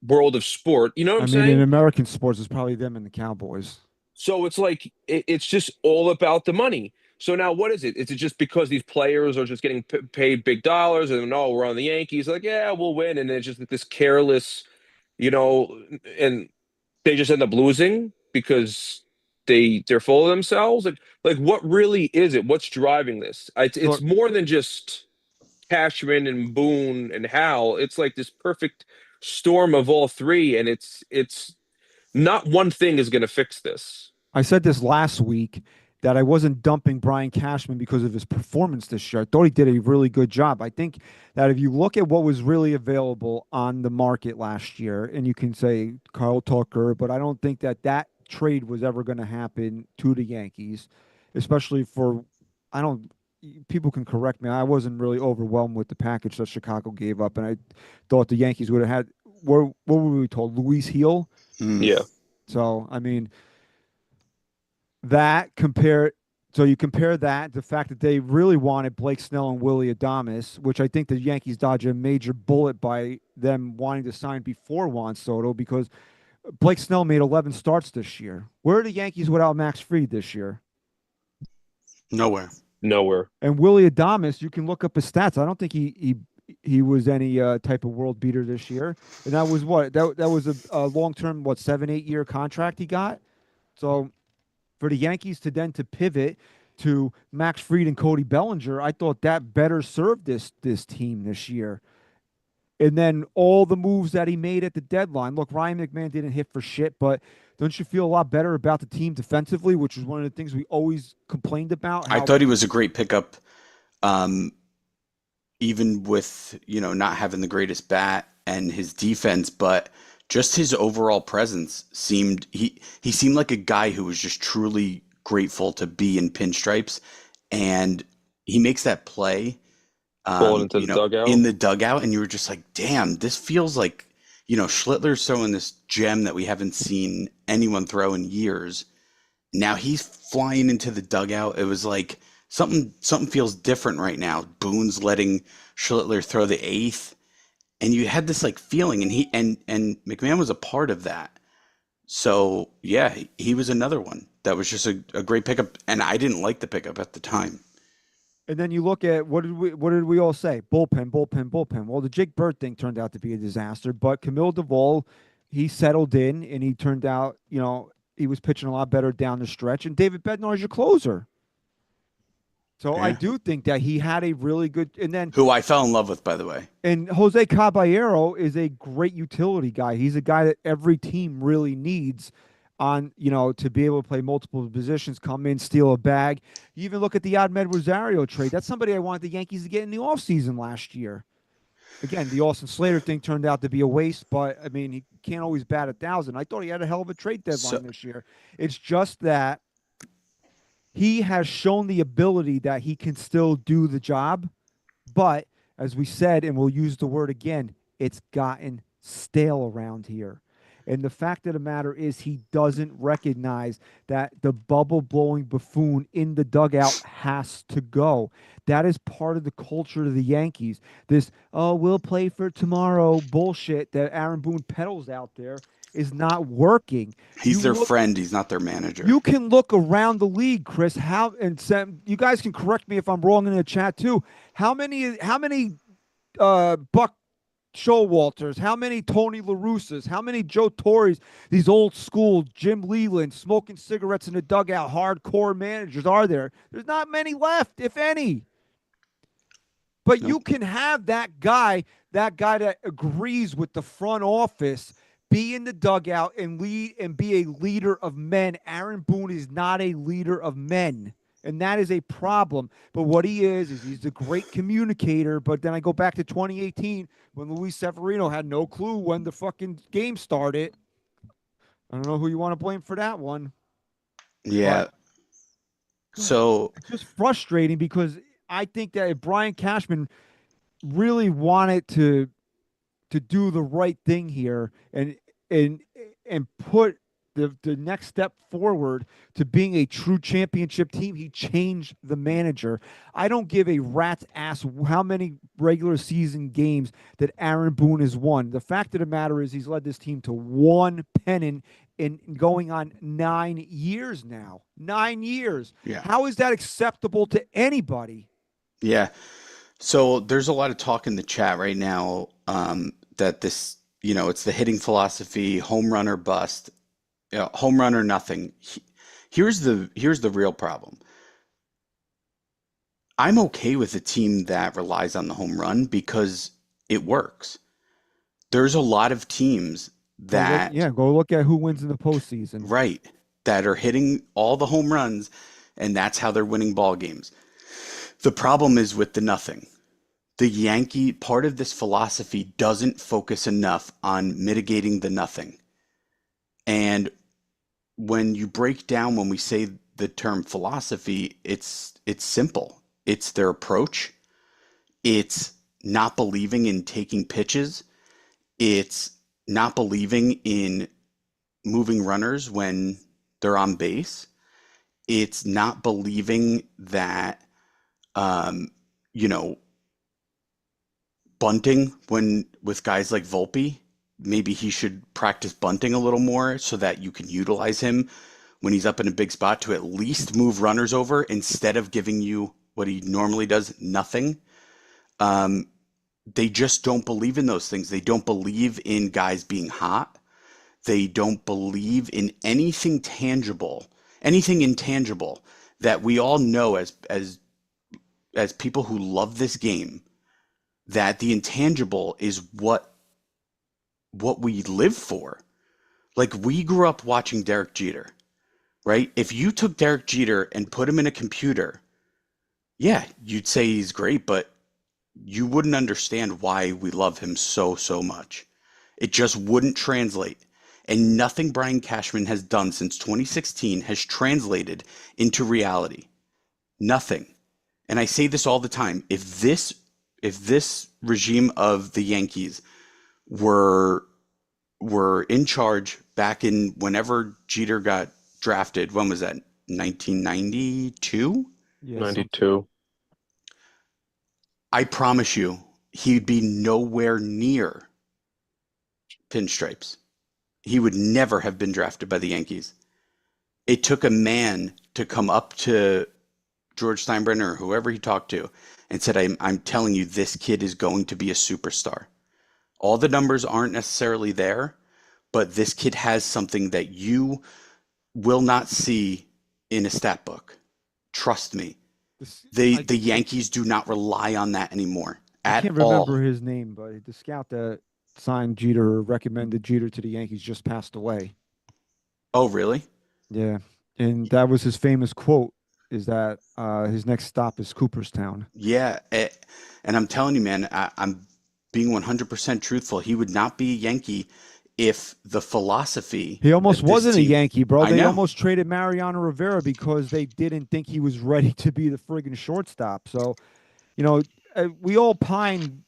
world of sport. You know what I I'm mean, in saying? American sports, it's probably them and the Cowboys. So it's like it's just all about the money. So now what is it? Is it just because these players are just getting paid big dollars and no, we're on the Yankees? Like, yeah, we'll win, and it's just like this careless, you know, and they just end up losing because they're full of themselves. Like what really is it? What's driving this? It's Look, more than just Cashman and Boone and Hal. It's like this perfect storm of all three, and it's not one thing is going to fix this. I said this last week that I wasn't dumping Brian Cashman because of his performance this year. I thought he did a really good job. I think that if you look at what was really available on the market last year, and you can say Carl Tucker, but I don't think that that trade was ever going to happen to the Yankees, especially for, I don't, people can correct me. I wasn't really overwhelmed with the package that Chicago gave up, and I thought the Yankees would have had, what were we told? Luis Heel? Mm. Yeah. So, I mean, that compare so you compare that the fact that they really wanted Blake Snell and Willie Adames, which I think the Yankees dodged a major bullet by them wanting to sign before Juan Soto because Blake Snell made 11 starts this year. Where are the Yankees without Max Fried this year? Nowhere. Nowhere. And Willie Adames, you can look up his stats. I don't think he was any type of world beater this year. And that was what that was a long term 7-8 year contract he got. So for the Yankees to then to pivot to Max Fried and Cody Bellinger, I thought that better served this team this year. And then all the moves that he made at the deadline. Look, Ryan McMahon didn't hit for shit, but don't you feel a lot better about the team defensively, which is one of the things we always complained about? I thought he was a great pickup, um, even with not having the greatest bat and his defense, but just his overall presence seemed he seemed like a guy who was just truly grateful to be in pinstripes, and he makes that play, Pulling into the dugout. in the dugout, and you were just like, damn, this feels like Schlittler's throwing this gem that we haven't seen anyone throw in years. Now he's flying into the dugout. It was like something feels different right now. Boone's letting Schlittler throw the eighth, and you had this like feeling, and and McMahon was a part of that. So yeah, he was another one that was just a great pickup, and I didn't like the pickup at the time. And then you look at what did we all say? Bullpen, bullpen, bullpen. Well, the Jake Bird thing turned out to be a disaster, but Camille Duvall, he settled in and he turned out, he was pitching a lot better down the stretch. And David Bednar is your closer. So I Yeah. do think that he had a really good, and then Who I fell in love with, by the way. and Jose Caballero is a great utility guy. He's a guy that every team really needs on, to be able to play multiple positions, come in, steal a bag. You even look at the Admed Rosario trade. That's somebody I wanted the Yankees to get in the offseason last year. Again, the Austin Slater thing turned out to be a waste, but I mean, he can't always bat 1,000. I thought he had a hell of a trade deadline this year. It's just that he has shown the ability that he can still do the job, but as we said, and we'll use the word again, it's gotten stale around here. And the fact of the matter is he doesn't recognize that the bubble blowing buffoon in the dugout has to go. That is part of the culture of the Yankees. This, oh, we'll play for tomorrow bullshit that Aaron Boone peddles out there is not working. He's their friend. He's not their manager. You can look around the league, Chris. And Sam, you guys can correct me if I'm wrong in the chat too. How many Buck Showalters, how many Tony La Russas, how many Joe Torres, these old school Jim Leland smoking cigarettes in the dugout hardcore managers are there? There's not many left, if any. But you can have that guy that agrees with the front office, be in the dugout and lead and be a leader of men. Aaron Boone is not a leader of men. And that is a problem. But what he is he's a great communicator. But then I go back to 2018 when Luis Severino had no clue when the fucking game started. I don't know who you want to blame for that one. Yeah. So it's just frustrating because I think that if Brian Cashman really wanted to do the right thing here and put the next step forward to being a true championship team, he changed the manager. I don't give a rat's ass how many regular season games that Aaron Boone has won. The fact of the matter is he's led this team to one pennant in going on 9 years now. 9 years. Yeah. How is that acceptable to anybody? Yeah. So there's a lot of talk in the chat right now that this, it's the hitting philosophy, home run or bust, home run or nothing. Here's the real problem. I'm okay with a team that relies on the home run because it works. There's a lot of teams that, Go look at who wins in the postseason. right, that are hitting all the home runs, and that's how they're winning ball games. The problem is with the nothing. The Yankee part of this philosophy doesn't focus enough on mitigating the nothing. And when you break down, when we say the term philosophy, it's simple. It's their approach. It's not believing in taking pitches. It's not believing in moving runners when they're on base. It's not believing that, you know, bunting when with guys like Volpe, maybe he should practice bunting a little more so that you can utilize him when he's up in a big spot to at least move runners over instead of giving you what he normally does, nothing. They just don't believe in those things. They don't believe in guys being hot. They don't believe in anything tangible, anything intangible that we all know as people who love this game, that the intangible is what we live for. Like, we grew up watching Derek Jeter, right? If you took Derek Jeter and put him in a computer, yeah, you'd say he's great, but you wouldn't understand why we love him so much. It just wouldn't translate. And nothing Brian Cashman has done since 2016 has translated into reality. Nothing. And I say this all the time. If this regime of the Yankees were in charge back in whenever Jeter got drafted, when was that? 1992? Yeah, 92. I promise you, he'd be nowhere near pinstripes. He would never have been drafted by the Yankees. It took a man to come up to George Steinbrenner or whoever he talked to and said, I'm telling you, this kid is going to be a superstar. All the numbers aren't necessarily there, but this kid has something that you will not see in a stat book. Trust me. The Yankees do not rely on that anymore I at can't all. remember his name, but the scout that signed Jeter or recommended Jeter to the Yankees just passed away. Oh, really? Yeah. And that was his famous quote, is that his next stop is Cooperstown. Yeah. And I'm telling you, man, I'm being 100% truthful. He would not be a Yankee if the philosophy. He almost that this wasn't a team- Yankee, bro. I They know. almost traded Mariano Rivera because they didn't think he was ready to be the friggin' shortstop. So, we all pine,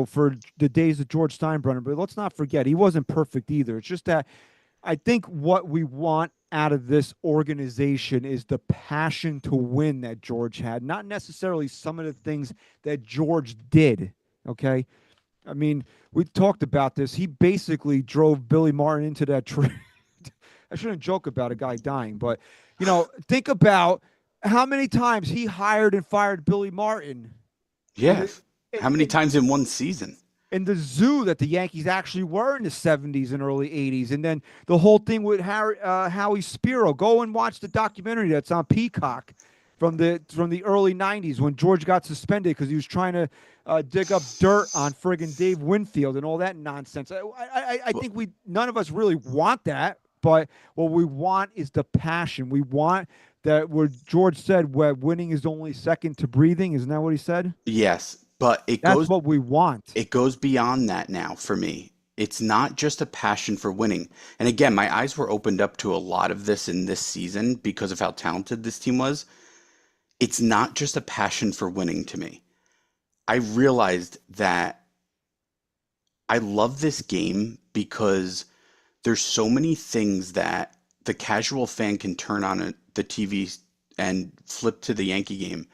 for the days of George Steinbrenner, but let's not forget he wasn't perfect either. It's just that I think what we want out of this organization is the passion to win that George had, not necessarily some of the things that George did. Okay. I mean, we talked about this. He basically drove Billy Martin into that tree. I shouldn't joke about a guy dying, but think about how many times he hired and fired Billy Martin. Yeah. And, How many and, times in one season? and the zoo that the Yankees actually were in the 70s and early 80s. And then the whole thing with Howie Spiro. Go and watch the documentary that's on Peacock from the early 90s when George got suspended because he was trying to dig up dirt on friggin' Dave Winfield and all that nonsense. I think none of us really want that, but what we want is the passion. We want that where George said where winning is only second to breathing. Isn't that what he said? Yes, but That's what we want. it goes beyond that now for me. It's not just a passion for winning. And again, my eyes were opened up to a lot of this in this season because of how talented this team was. It's not just a passion for winning to me. I realized that I love this game because there's so many things that the casual fan can turn on the TV and flip to the Yankee game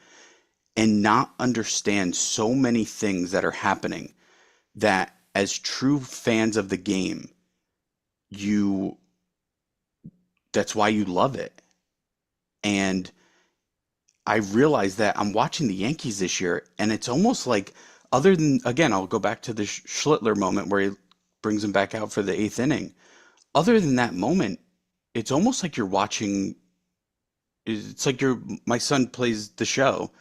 and not understand so many things that are happening that as true fans of the game, you That's why you love it. And I realized that I'm watching the Yankees this year, and it's almost like, other than, again, I'll go back to the Schlittler moment where he brings him back out for the eighth inning. Other than that moment, it's almost like you're watching, it's like my son plays the show,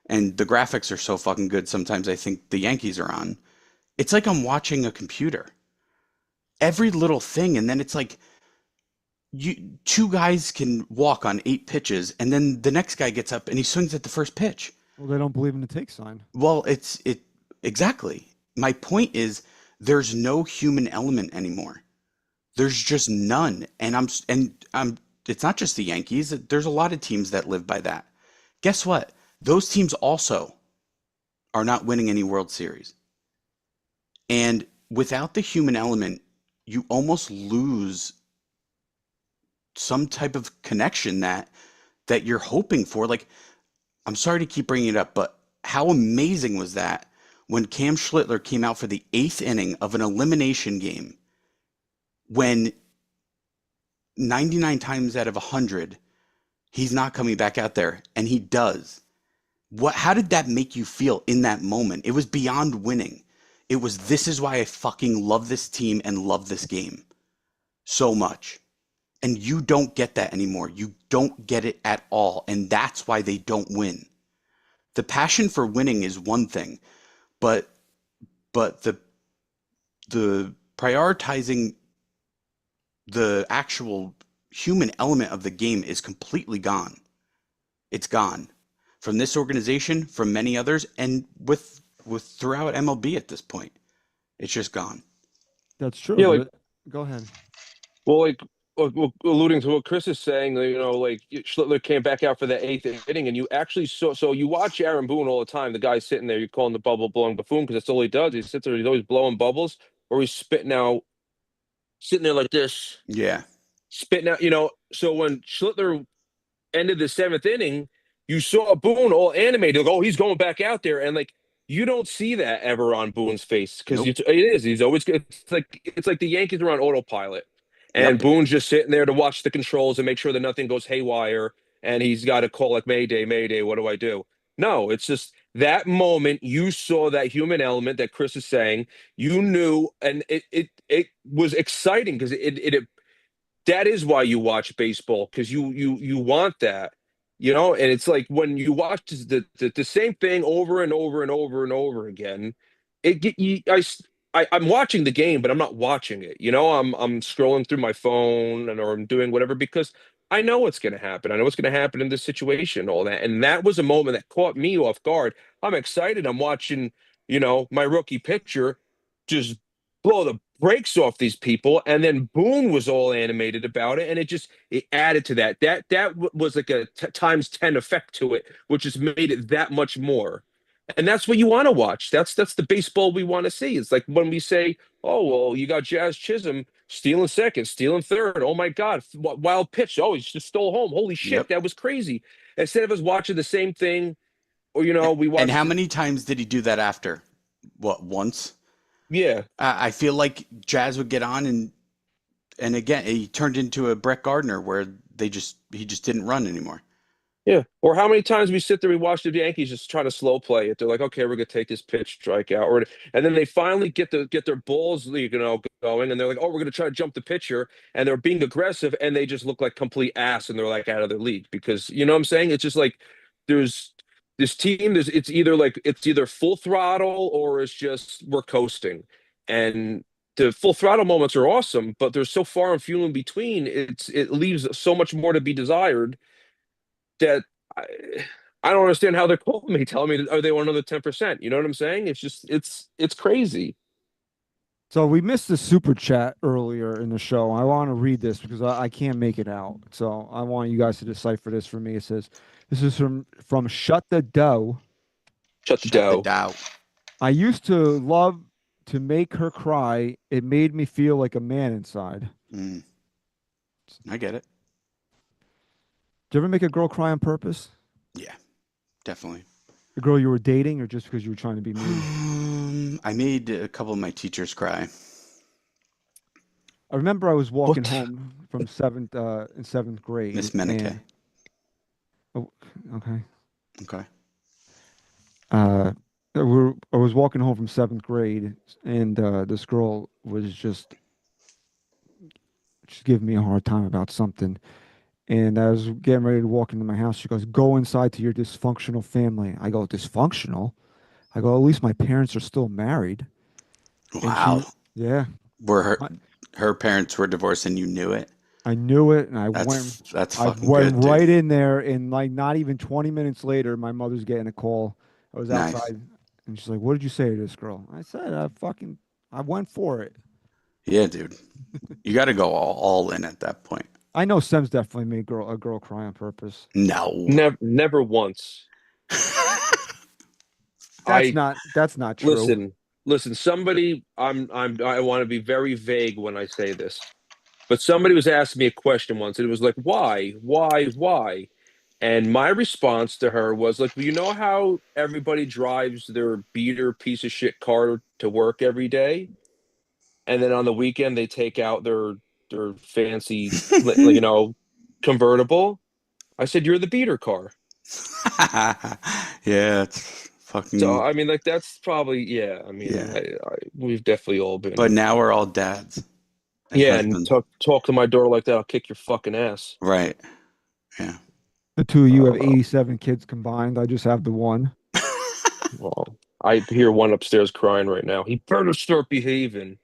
and the graphics are so fucking good sometimes I think the Yankees are on. It's like I'm watching a computer. Every little thing, and then it's like, two guys can walk on 8 pitches, and then the next guy gets up and he swings at the first pitch. Well, they don't believe in the take sign. Well, exactly. My point is there's no human element anymore. There's just none. And I'm it's not just the Yankees. There's a lot of teams that live by that. Guess what? Those teams also are not winning any World Series. And without the human element, you almost lose some type of connection that you're hoping for. Like, I'm sorry to keep bringing it up, but how amazing was that when Cam Schlittler came out for the eighth inning of an elimination game, when 99 times out of 100 he's not coming back out there, and he does. How did that make you feel in that moment? It was beyond winning. It was, this is why I fucking love this team and love this game so much. And you don't get that anymore. You don't get it at all. And that's why they don't win. The passion for winning is one thing, but the prioritizing the actual human element of the game is completely gone. It's gone from this organization, from many others, and with throughout MLB at this point. It's just gone. That's true. Yeah, like, Go ahead. well, like, alluding to what Chris is saying, like Schlittler came back out for the eighth inning, and you actually saw. So you watch Aaron Boone all the time. The guy's sitting there. You call him the bubble blowing buffoon because that's all he does. He sits there. He's always blowing bubbles, or he's spitting out, sitting there like this, Yeah. spitting out. So when Schlittler ended the seventh inning, you saw Boone all animated, like, oh, he's going back out there, and like you don't see that ever on Boone's face because Nope. it is. He's always, it's like the Yankees are on autopilot, and Yep. Boone's just sitting there to watch the controls and make sure that nothing goes haywire, and he's got to call like Mayday, Mayday, what do I do? No, it's just that moment you saw that human element that Chris is saying. You knew, and it was exciting because it that is why you watch baseball, because you want that, and it's like when you watch the same thing over and over and over and over again, it get you I'm watching the game, but I'm not watching it. I'm scrolling through my phone, or I'm doing whatever because I know what's going to happen. I know what's going to happen in this situation, all that. And that was a moment that caught me off guard. I'm excited. I'm watching, my rookie pitcher just blow the brakes off these people, and then Boone was all animated about it, and it added to that. That was like a times 10 effect to it, which has made it that much more. And that's what you want to watch. That's the baseball we want to see. It's like when we say, "Oh, well, you got Jazz Chisholm stealing second, stealing third. Oh my God, wild pitch! Oh, he just stole home. Holy shit, Yep. that was crazy." Instead of us watching the same thing, or we And how watched. many times did he do that after? What, once? Yeah, I feel like Jazz would get on, and again he turned into a Brett Gardner where he just didn't run anymore. yeah. Or how many times we sit there, we watch the Yankees just try to slow play it. They're like, okay, we're gonna take this pitch, strike out, and then they finally get their balls, going, and they're like, oh, we're gonna try to jump the pitcher, and they're being aggressive, and they just look like complete ass, and they're like out of their league because you know what I'm saying? It's just like there's this team, it's either full throttle or it's just we're coasting, and the full throttle moments are awesome, but they're so far and few in between. It leaves so much more to be desired that I, I don't understand how they're calling me, telling me, are they want another 10%? You know what I'm saying? It's just it's crazy. So we missed the super chat earlier in the show. I want to read this because I can't make it out. So I want you guys to decipher this for me. It says, "This is from Shut the Dough. Shut the Shut the dough. dough. I used to love to make her cry. It made me feel like a man inside." Mm, I get it. Did you ever make a girl cry on purpose? Yeah, definitely. A girl you were dating, or just because you were trying to be mean? I made a couple of my teachers cry. I remember I was walking What? home from in seventh grade, Miss Menike. oh, okay. Okay. I was walking home from seventh grade, and this girl was just giving me a hard time about something. And I was getting ready to walk into my house. She goes, "Go inside to your dysfunctional family." I go, "Dysfunctional?" I go, "At least my parents are still married." And Wow. yeah, Were I, her parents were divorced and you knew it? I knew it, and That's I fucking went good, dude. right in there, and like not even 20 minutes later, my mother's getting a call. I was Nice. outside, and she's like, "What did you say to this girl?" I said, I went for it." Yeah, dude. You got to go all in at that point. I know Sem's definitely made a girl cry on purpose. No. Never once. I That's not true. listen. Somebody, I want to be very vague when I say this, but somebody was asking me a question once, and it was like, why? And my response to her was like, well, you know how everybody drives their beater piece of shit car to work every day, and then on the weekend they take out their fancy, convertible. I said, you're the beater car. Yeah, it's So fucking I mean, like that's probably yeah. I mean, yeah. we've definitely all But been now we're all dads and yeah. And husbands. talk to my daughter like that, I'll kick your fucking ass. Right. Yeah. The two of you have Uh, 87 kids combined. I just have the one. well, I hear one upstairs crying right now. He better start behaving.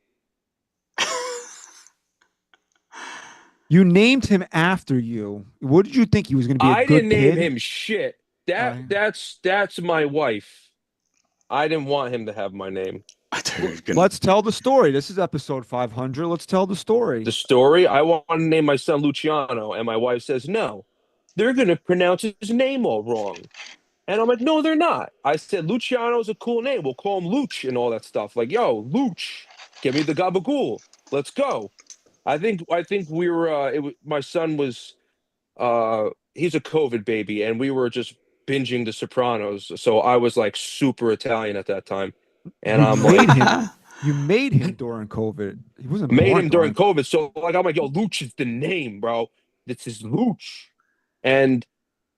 You named him after you. What did you think he was going to be a I didn't good name kid? him shit. Uh, That's my wife. I didn't want him to have my name. I thought he was gonna let's tell the story. This is episode 500. Let's tell the story. The story, I want to name my son Luciano, and my wife says no. They're gonna pronounce his name all wrong. And I'm like, no, they're not. I said, Luciano's a cool name. We'll call him Luch and all that stuff. Like, yo, Luch, give me the gabagool. Let's go. I think we were my son was he's a COVID baby, and we were just binging The Sopranos. So I was like super Italian at that time. And You I'm like, made him. You made him during COVID. He wasn't made born him during during. COVID. So like I'm like, yo, Luch is the name, bro. This is Luch. And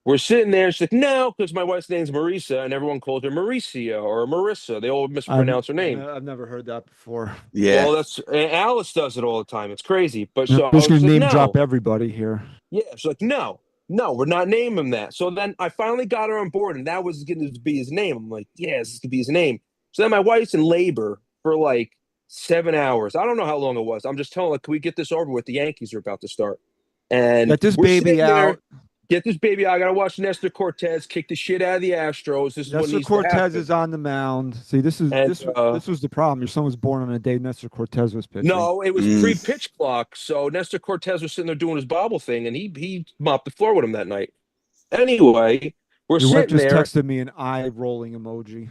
we're sitting there. She's like, no, because my wife's name's Marisa, and everyone calls her Mauricia or Marissa. They all mispronounce her name. I've never heard that before. Yeah. Well, and Alice does it all the time. It's crazy. But I'm so I just was going to like, name drop no. everybody here. Yeah. She's like, no, we're not naming him that. So then I finally got her on board, and that was going to be his name. I'm like, yes, this could be his name. So then my wife's in labor for like 7 hours. I don't know how long it was. I'm just telling her, like, can we get this over with? The Yankees are about to start. And Get this we're baby sitting there. out. Get this baby. I gotta watch Nestor Cortez kick the shit out of the Astros. This is what Nestor needs to Cortez happen. is on the mound. See, And this was the problem. Your son was born on a day Nestor Cortez was pitching. no, it was Mm. pre-pitch clock. So Nestor Cortez was sitting there doing his bobble thing, and he mopped the floor with him that night. Anyway, we're Your wife sitting just there. texted me an eye rolling emoji.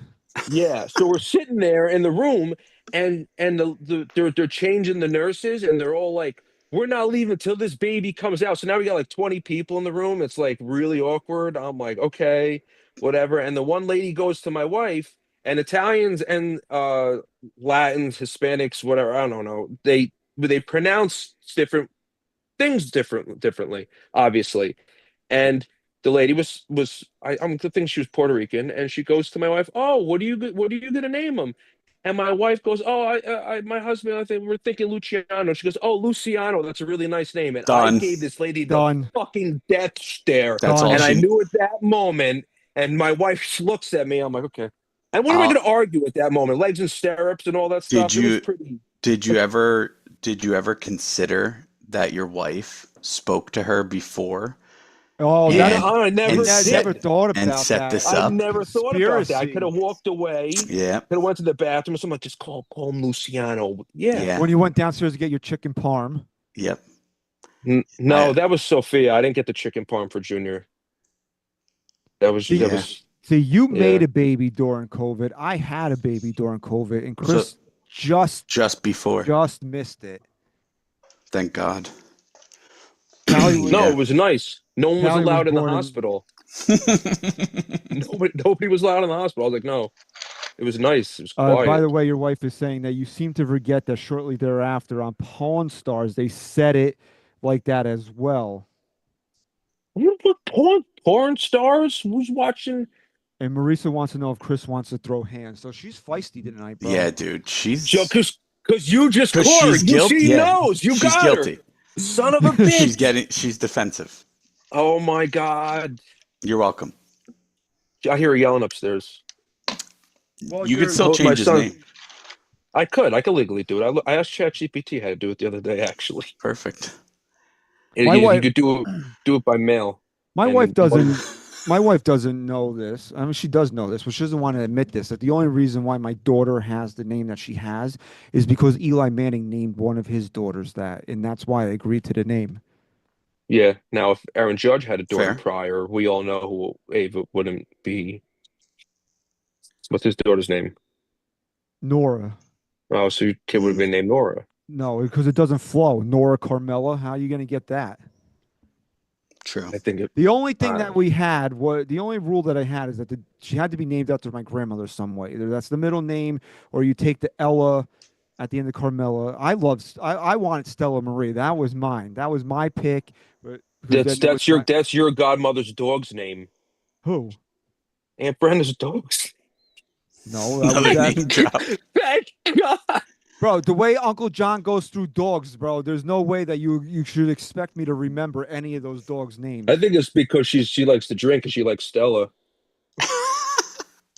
Yeah, so we're sitting there in the room, and they're changing the nurses, and they're all like, "We're not leaving until this baby comes out." So now we got like 20 people in the room. It's like really awkward. I'm like, okay, whatever. And the one lady goes to my wife, and Italians and Latins, Hispanics, whatever, I don't know. They pronounce different things differently, obviously. And the lady I'm to think she was Puerto Rican, and she goes to my wife, "Oh, what are you gonna name him?" And my wife goes, "Oh, my husband, I think we're thinking Luciano." She goes, "Oh, Luciano, that's a really nice name." And I Done. gave this lady the Done. fucking death stare, That's all and I she. knew at that moment. And my wife looks at me. I'm like, okay. And what am I Uh, going to argue at that moment? Legs and stirrups and all that did stuff. It was you pretty. did you ever consider that your wife spoke to her before Oh, No, that's and I and never I never did. thought and about set that. this I up? never thought about that. I could Conspiracy. have walked away. Yeah. Could have went to the bathroom. So I'm like, just call him Luciano. Yeah. Yeah. When you went downstairs to get your chicken parm. Yep. No, I that was Sophia. I didn't get the chicken parm for Junior. That was See, that yeah. was see, you made yeah. a baby during COVID. I had a baby during COVID, and So Chris just before. just missed it. Thank God. Callie was No, Yeah. it was nice. No one was Callie was allowed in the born in hospital. Nobody was allowed in the hospital. I was like, no. It was nice. It was By quiet. the way, your wife is saying that you seem to forget that shortly thereafter on Pawn Stars, they said it like that as well. You put porn stars? Who's watching? And Marisa wants to know if Chris wants to throw hands. So she's feisty tonight, bro. Yeah, dude. Joe, She's because you just because caught her. she's guilty. She Yeah, knows. You she's got her. guilty. Son of a bitch. She's defensive. Oh my God. You're welcome. I hear her yelling upstairs. Well, You could still My change his son. name. I could legally do it. I asked ChatGPT how to do it the other day, actually. Perfect. My You wife, could do it by mail. my And wife doesn't. My wife doesn't know this. I mean, she does know this, but she doesn't want to admit this. That the only reason why my daughter has the name that she has is because Eli Manning named one of his daughters that, and that's why I agreed to the name. Yeah. Now, if Aaron Judge had a daughter Fair. prior, we all know who Ava wouldn't be. What's his daughter's name? Nora. Oh, so your kid would have been named Nora. No, because it doesn't flow. Nora Carmela. How are you going to get that? True. I think it. The only thing Uh, that we had was the only rule that I had is that she had to be named after my grandmother some way. Either that's the middle name or you take the Ella at the end of Carmela. I wanted Stella Marie. That was mine. That was my pick. But because then it was that's your godmother's dog's name. who? Aunt Brenda's dog's. No, Another name drop. Thank God. bro. The way Uncle John goes through dogs, bro. There's no way that you should expect me to remember any of those dogs' names. I think it's because she likes to drink and she likes Stella.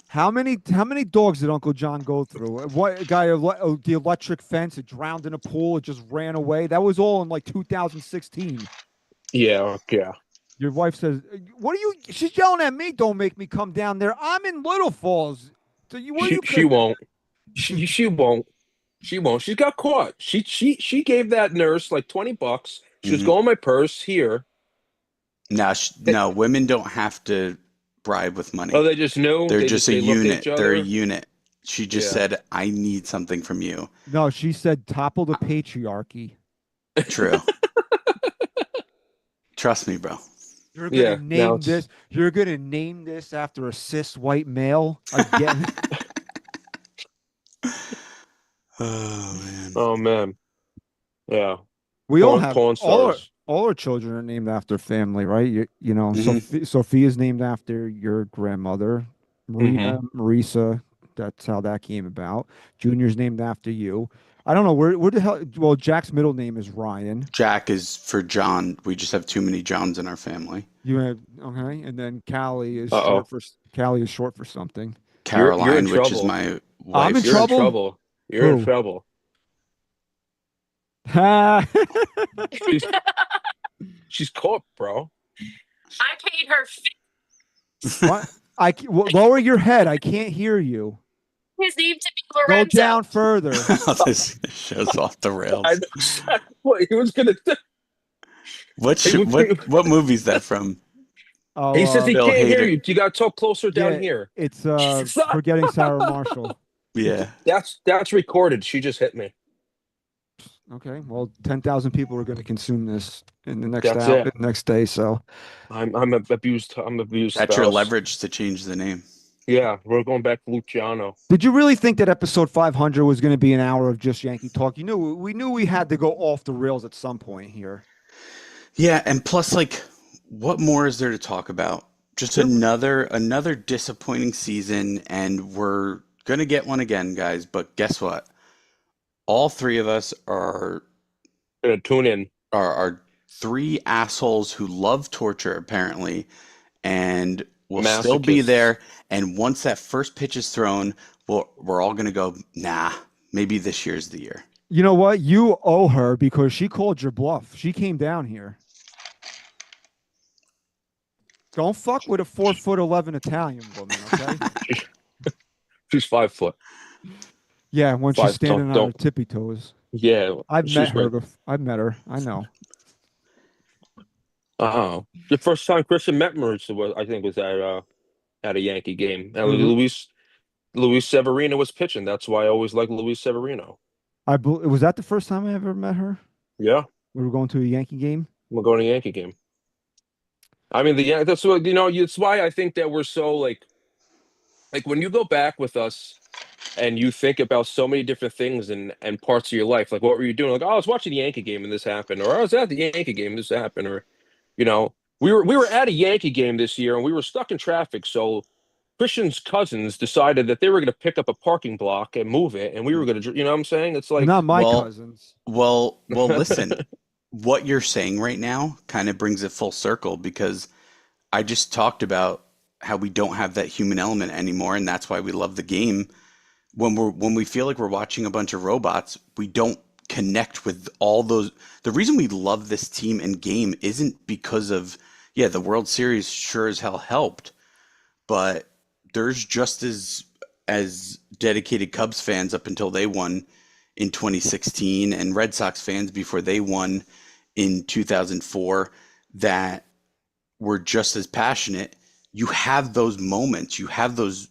How many dogs did Uncle John go through? What guy? The electric fence. It drowned in a pool. It just ran away. That was all in like 2016. Yeah, yeah. Your wife says, "What are you?" She's yelling at me. Don't make me come down there. I'm in Little Falls. So you, what are you? She won't. She won't. She won't. She got caught. She gave that nurse like $20. She was Mhm. going my purse here. No, women don't have to bribe with money. Oh, they just knew. They're just a they looked at unit. each They're a other. unit. She just Yeah. said, "I need something from you." No, she said, "Topple the patriarchy." True. Trust me, bro. You're Yeah, gonna now name it's this. You're gonna name this after a cis white male again. Oh man. oh man. Yeah. We all have Porn all stars. our children are named after family, right? You know, Mhm. Sophia's named after your grandmother. Mm-hmm. Marisa, that's how that came about. Junior's named after you. I don't know where the hell. Well, Jack's middle name is Ryan. Jack is for John. We just have too many Johns in our family. You have okay, and then Uh-oh. Callie is short for something. You're in Caroline, which is trouble. my I'm in wife. You're in trouble. trouble. You're in Who? trouble. Ha! She's, she's caught, bro. I paid her What? Lower your head. I can't hear you. his name to be Go Lorenzo. down further. This show's off the rails. I know exactly what he was gonna do. What movie is that from? Oh, He says he Bill can't hear Hader. you. You gotta talk closer down yeah, here. it's Stop. forgetting Sarah Marshall. Yeah. That's recorded. She just hit me. Okay, well, 10,000 people are going to consume this in the That's it. next day. So I'm abused. I'm abused. That's your spouse. leverage to change the name. Yeah, we're going back to Luciano. did you really think that episode 500 was going to be an hour of just Yankee talk? We knew we had to go off the rails at some point here. Yeah, and plus, like, what more is there to talk about? Just another disappointing season, and we're gonna get one again, guys. But guess what? All three of us are Gonna tune in. are three assholes who love torture, apparently, and will still be Masochists. there. And once that first pitch is thrown, we're all gonna go, nah, maybe this year's the year. You know what? You owe her because she called your bluff. She came down here. Don't fuck with a 4'11" Italian woman, okay? She's 5 foot. Yeah, when she's Five, standing on her don't- tippy toes. Yeah, I've she's met her. great. I've met her. I know. Oh, the first time Christian met Marissa was, I think, was at a Yankee game. And Mhm. Luis Severino was pitching. That's why I always like Luis Severino. Was that the first time I ever met her? Yeah, We were going to a Yankee game. we're going to a Yankee game. I mean, that's what it's why I think that we're so like when you go back with us, and you think about so many different things and parts of your life. Like, what were you doing? Like, oh, I was watching the Yankee game and this happened, or I was at the Yankee game and this happened, or we were at a Yankee game this year and we were stuck in traffic. So Christian's cousins decided that they were going to pick up a parking block and move it, and we were going to, you know what I'm saying? It's They're like, not my Well, cousins. listen. What you're saying right now kind of brings it full circle because I just talked about how we don't have that human element anymore, and that's why we love the game. When we feel like we're watching a bunch of robots, we don't connect with all those. The reason we love this team and game isn't because of, yeah, the World Series sure as hell helped, but there's just as dedicated Cubs fans up until they won in 2016 and Red Sox fans before they won in 2004 that were just as passionate. You have those moments, you have those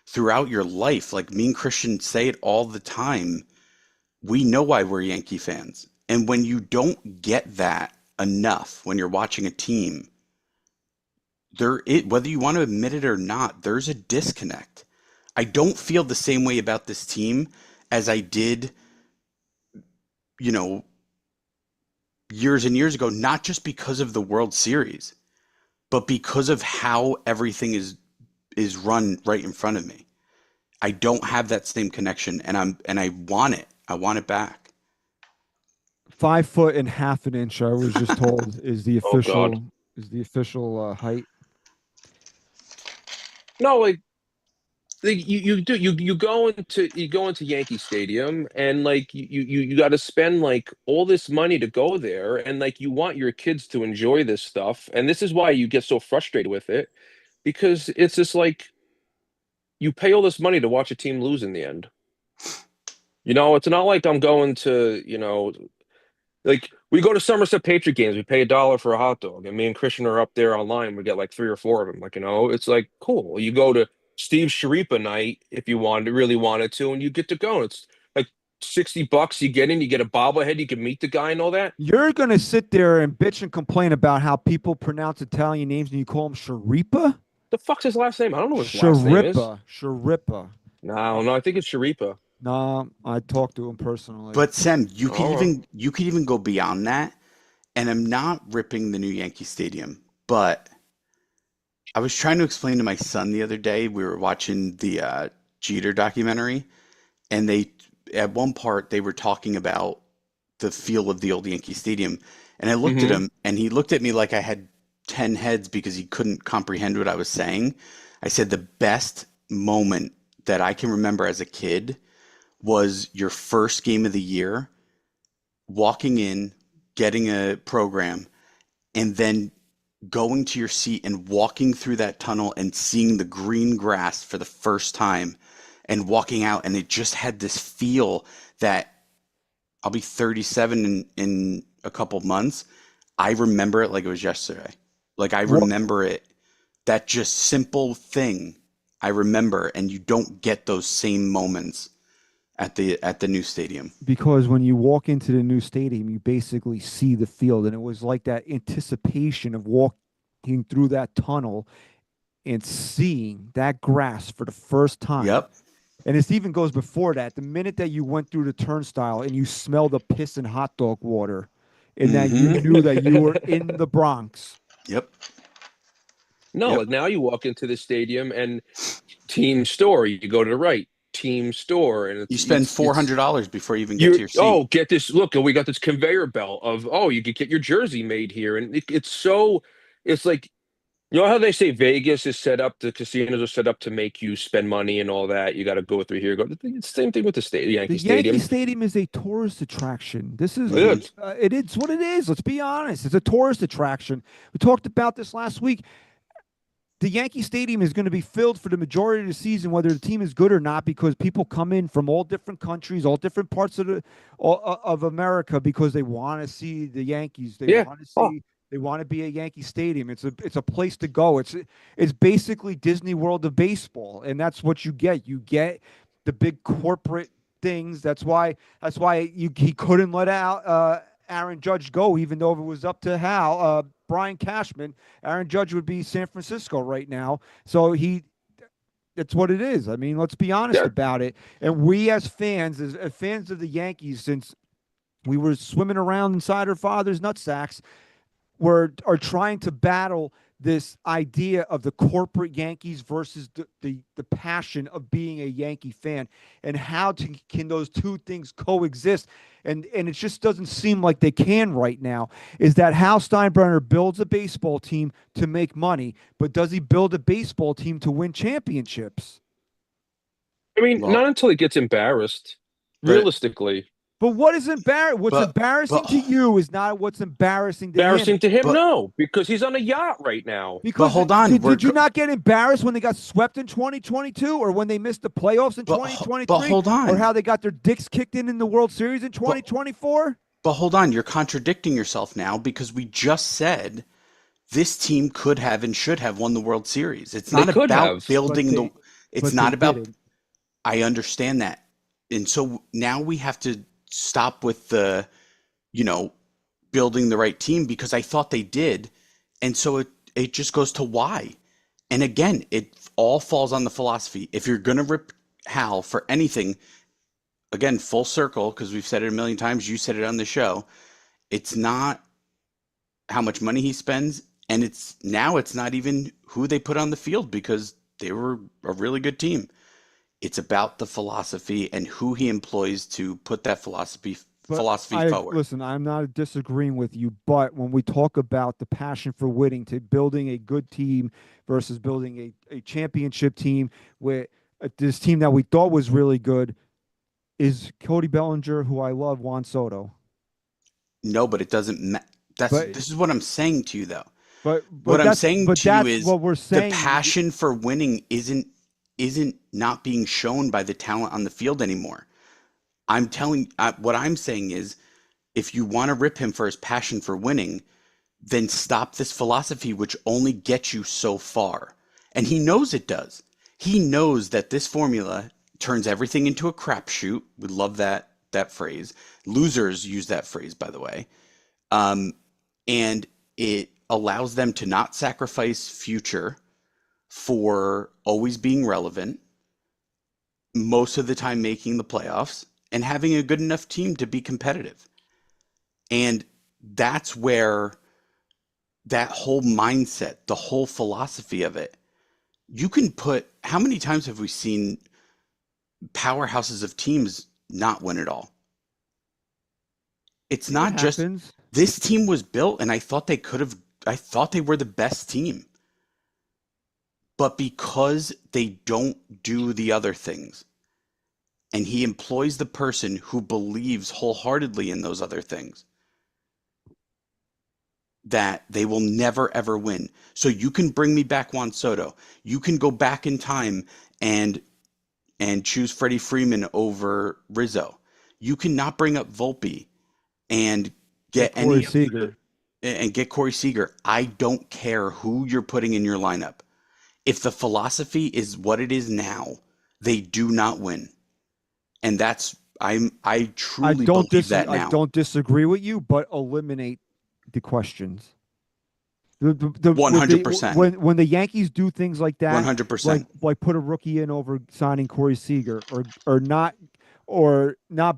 throughout your life. Like me and Christian say it all the time. We know why we're Yankee fans. And when you don't get that enough when you're watching a team, whether you want to admit it or not, there's a disconnect. I don't feel the same way about this team as I did, you know, years and years ago, not just because of the World Series, but because of how everything is run right in front of me. I don't have that same connection, and I want it. I want it back. 5 foot and half an inch, I was just told, is the oh God. official height. No, like you go into Yankee Stadium and like you got to spend like all this money to go there, and like you want your kids to enjoy this stuff, and this is why you get so frustrated with it, because it's just like you pay all this money to watch a team lose in the end. It's not like I'm going to, like we go to Somerset Patriot games, we pay $1 for a hot dog, and me and Christian are up there online. We get like three or four of them. Like, it's like cool. You go to Steve Sharipa night if you really wanted to, and you get to go. It's like $60. You get in, you get a bobblehead, you can meet the guy and all that. You're gonna sit there and bitch and complain about how people pronounce Italian names and you call him Sharipa? The fuck's his last name? I don't know what his last name is. Sharipa. No, I think it's Sharipa. No, I talked to him personally. But Sam, Oh, you could even go beyond that. And I'm not ripping the new Yankee Stadium, but I was trying to explain to my son the other day. We were watching the Jeter documentary, and they at one part they were talking about the feel of the old Yankee Stadium, and I looked at mm-hmm. him, and he looked at me like I had 10 heads because he couldn't comprehend what I was saying. I said the best moment that I can remember as a kid was your first game of the year, walking in, getting a program, and then going to your seat and walking through that tunnel and seeing the green grass for the first time and walking out. And it just had this feel that I'll be 37 in a couple months. I remember it like it was yesterday. Like I What? remember it, that just simple thing I remember, and you don't get those same moments at the new stadium. Because when you walk into the new stadium, you basically see the field, and it was like that anticipation of walking through that tunnel and seeing that grass for the first time. Yep. And it even goes before that. The minute that you went through the turnstile and you smelled the piss and hot dog water, and that you Mm-hmm. knew that you were in the Bronx. Yep. No, Yep. like now you walk into the stadium and team store, you go to the right, team store, and You it's spend it's it's $400 before you even get to you your seat. get this look, and we got this conveyor belt of you could get your jersey made here, and it's like how they say Vegas is set up, the casinos are set up to make you spend money and all that. You got to go through here. It's the same thing with the The Yankee Yankee Stadium. Stadium is a tourist attraction. This is Mhm. It it is what it is. Let's be honest. It's a tourist attraction. We talked about this last week. The Yankee Stadium is going to be filled for the majority of the season, whether the team is good or not, because people come in from all different countries, all different parts of America, because they want to see the Yankees. They Yeah. want to Oh, see. They want to be a Yankee Stadium. It's a place to go. It's basically Disney World of baseball, and that's what you get. You get the big corporate things. That's why he couldn't let out Aaron Judge go, even though if it was up to Brian Cashman, Aaron Judge would be San Francisco right now. So That's what it is. I mean, let's be honest Yeah. about it. And we as fans, as fans of the Yankees, since we were swimming around inside our father's nutsacks, are trying to battle this idea of the corporate Yankees versus the passion of being a Yankee fan, and can those two things coexist, and it just doesn't seem like they can right now. Is that how Steinbrenner builds a baseball team to make money, but does he build a baseball team to win championships? I mean, Well, not until he gets embarrassed. but Realistically, But what is embarrassing? What's but embarrassing but to you is not what's embarrassing to him. embarrassing to him, but no, because he's on a yacht right now. Because hold on, did you not get embarrassed when they got swept in 2022, or when they missed the playoffs in but 2023, hold on. or how they got their dicks kicked in the World Series in 2024? But hold on, you're contradicting yourself now because we just said this team could have and should have won the World Series. It's They not could about have. building the. It's But not they about. didn't. I understand that, and so now we have to stop with the, you know, building the right team because I thought they did, and so it just goes to why, and again, it all falls on the philosophy. If you're gonna rip Hal for anything, again, full circle because we've said it a million times. You said it on the show. It's not how much money he spends, and it's not even who they put on the field because they were a really good team. It's about the philosophy and who he employs to put that philosophy forward. Listen, I'm not disagreeing with you, but when we talk about the passion for winning, to building a good team versus building a championship team, where this team that we thought was really good is Cody Bellinger, who I love, Juan Soto. No, but it doesn't. But This is what I'm saying to you, though. but What I'm that's saying but to you that's is what we're the saying. passion for winning isn't not being shown by the talent on the field anymore. What I'm saying is, if you want to rip him for his passion for winning, then stop this philosophy, which only gets you so far. And he knows it does. He knows that this formula turns everything into a crapshoot. We love that phrase. Losers use that phrase, by the way. And it allows them to not sacrifice future for always being relevant, most of the time making the playoffs, and having a good enough team to be competitive. And that's where that whole mindset, the whole philosophy of it, you can put, how many times have we seen powerhouses of teams not win at all? It's not just happens. this team was built, and I thought they were the best team. But because they don't do the other things, and he employs the person who believes wholeheartedly in those other things, that they will never ever win. So you can bring me back Juan Soto. You can go back in time and choose Freddie Freeman over Rizzo. You cannot bring up Volpe and get Corey Seager. and get Corey Seager. I don't care who you're putting in your lineup. If the philosophy is what it is now, they do not win. And I truly believe that now. I don't disagree with you, but eliminate the questions. 100%. When the Yankees do things like that, 100%. like put a rookie in over signing Corey Seager, or not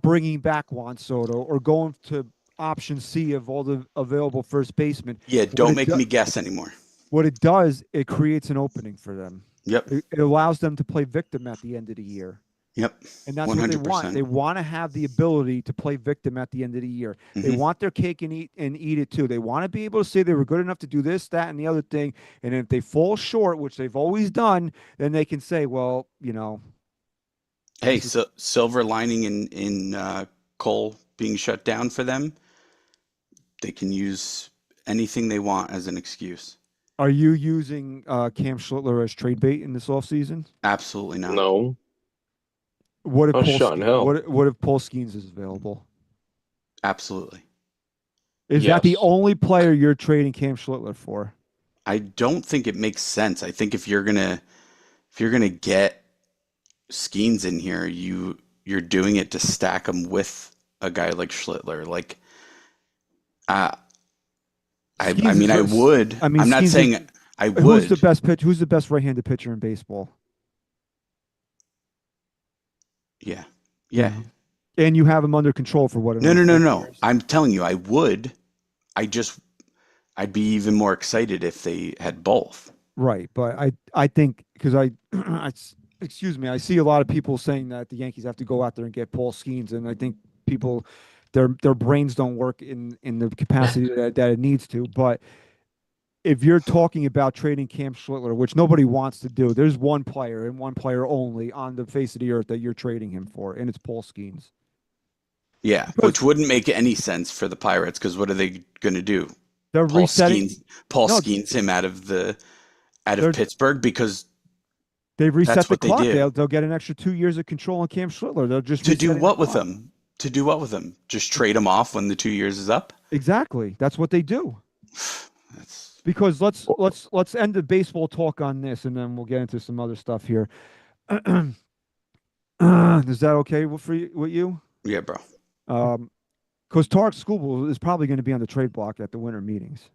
bringing back Juan Soto, or going to option C of all the available first basemen. Yeah, don't make me guess anymore. What it does, it creates an opening for them. Yep. It allows them to play victim at the end of the year. Yep. And that's 100%. what they want. They want to have the ability to play victim at the end of the year. They want their cake and eat it too. They want to be able to say they were good enough to do this, that, and the other thing. And if they fall short, which they've always done, then they can say, well, Hey, so silver lining in Cole being shut down for them, they can use anything they want as an excuse. Are you using Cam Schlittler as trade bait in this offseason? Absolutely not. No. What if I was shot in hell. What if Paul Skeens is available? Absolutely. Is that the only player you're trading Cam Schlittler for? I don't think it makes sense. I think if you're gonna get Skeens in here, you're doing it to stack him with a guy like Schlittler. Like, I mean, I would. I'm not saying I would. Who's the best right-handed pitcher in baseball? Yeah. Yeah. And you have him under control for what? No, Another no, no, 4 no. years? I'm telling you, I would. I'd be even more excited if they had both. Right, but I think because excuse me, I see a lot of people saying that the Yankees have to go out there and get Paul Skeens, and I think people their brains don't work in the capacity that it needs to. But if you're talking about trading Cam Schlittler, which nobody wants to do, there's one player and one player only on the face of the earth that you're trading him for, and it's Paul Skeens. Yeah, Because which wouldn't make any sense for the Pirates because what are they going to do? they're Paul resetting. Skeens, Paul No, Skeens him out of they're Pittsburgh because they've reset that's the what they clock. do. They'll get an extra 2 years of control on Cam Schlittler. They're just To do resetting the what with clock. them? To do what with them? Just trade them off when the 2 years is up? Exactly. That's what they do. That's Because let's end the baseball talk on this, and then we'll get into some other stuff here. Is that okay with you? yeah, bro. Because Tarek Skubal is probably going to be on the trade block at the winter meetings.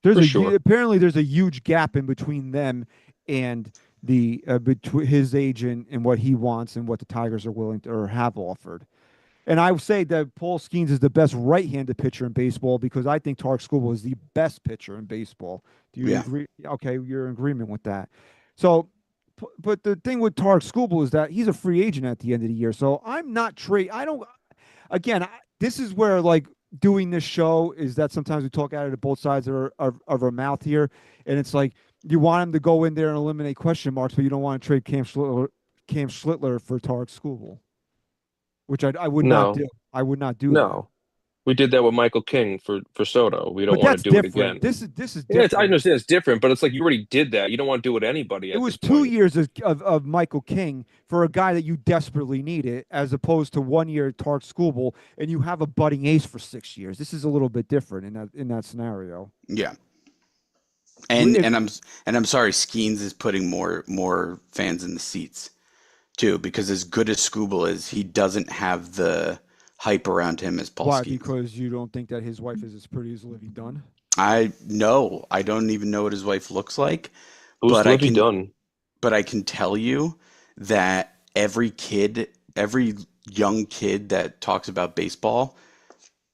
For sure. Apparently there's a huge gap in between them and the between his agent and what he wants and what the Tigers are willing to or have offered. And I would say that Paul Skeens is the best right-handed pitcher in baseball because I think Tarek Skubal is the best pitcher in baseball. Do you Yeah. agree? Okay, you're in agreement with that. So, but the thing with Tarek Skubal is that he's a free agent at the end of the year. So I'm not trade. I don't. Again, this is where like doing this show is that sometimes we talk out of both sides of our mouth here, and it's like you want him to go in there and eliminate question marks, but you don't want to trade Cam Schlittler for Tarek Skubal, which I would not No, do. I would not do that. no. We did that with Michael King for Soto. We don't But want to that's do it different. again. This is Yeah, I different. understand it's different, but it's like you already did that. You don't want to do it with anybody It at was this two point. years of Michael King for a guy that you desperately needed, as opposed to 1 year Tark Skubal, and you have a budding ace for 6 years. This is a little bit different in that scenario. Yeah. We- And If, I'm sorry, Skeens is putting more fans in the seats too, because as good as Scooble is, he doesn't have the hype around him as Paul why? Skeens. Because you don't think that his wife is as pretty as Livy Dunn? I know I don't even know what his wife looks like, Who's but I Livy can Dunn? tell you that every young kid that talks about baseball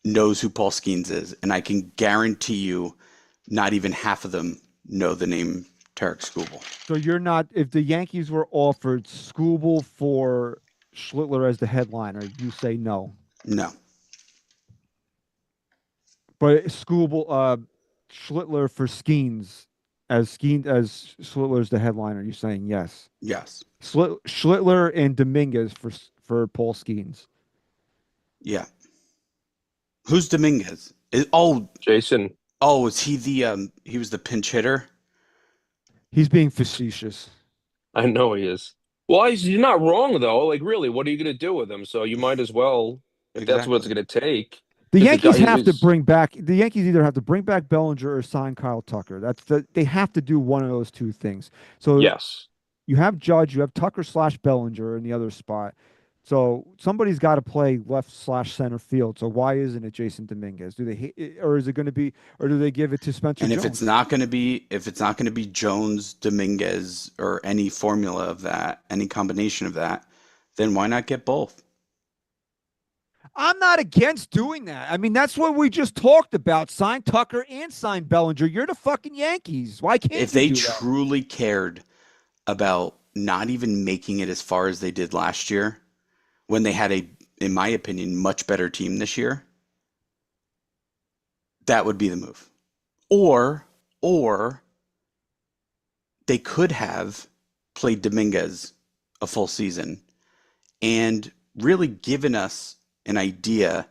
knows who Paul Skeens is, and I can guarantee you, not even half of them know the name Tarek Skubal. So you're not. If the Yankees were offered Skubal for Schlittler as the headliner, you say no. No. But Skubal, Schlittler for Skeens as Schlittler's the headliner. You're saying yes. Yes. Schlittler and Dominguez for Paul Skeens. Yeah. Who's Dominguez? Jason. Is he he was the pinch hitter? He's being facetious. I know he is. Well, he's not wrong though. Like, really, what are you going to do with him? So you might as well, if that's what it's Exactly. going to take. The Because Yankees he have to was, bring back. The Yankees either have to bring back Bellinger or sign Kyle Tucker. They have to do one of those two things. So yes. you have Judge, you have Tucker / Bellinger in the other spot. So somebody's got to play left / center field. So why isn't it Jason Dominguez? Do they or is it going to be, or do they give it to Spencer And Jones? if it's not going to be Jones, Dominguez, or any formula of that, any combination of that, then why not get both? I'm not against doing that. I mean, that's what we just talked about. Sign Tucker and sign Bellinger. You're the fucking Yankees. Why can't If you they do that? truly cared about not even making it as far as they did last year, when they had in my opinion, much better team this year, that would be the move. Or they could have played Dominguez a full season and really given us an idea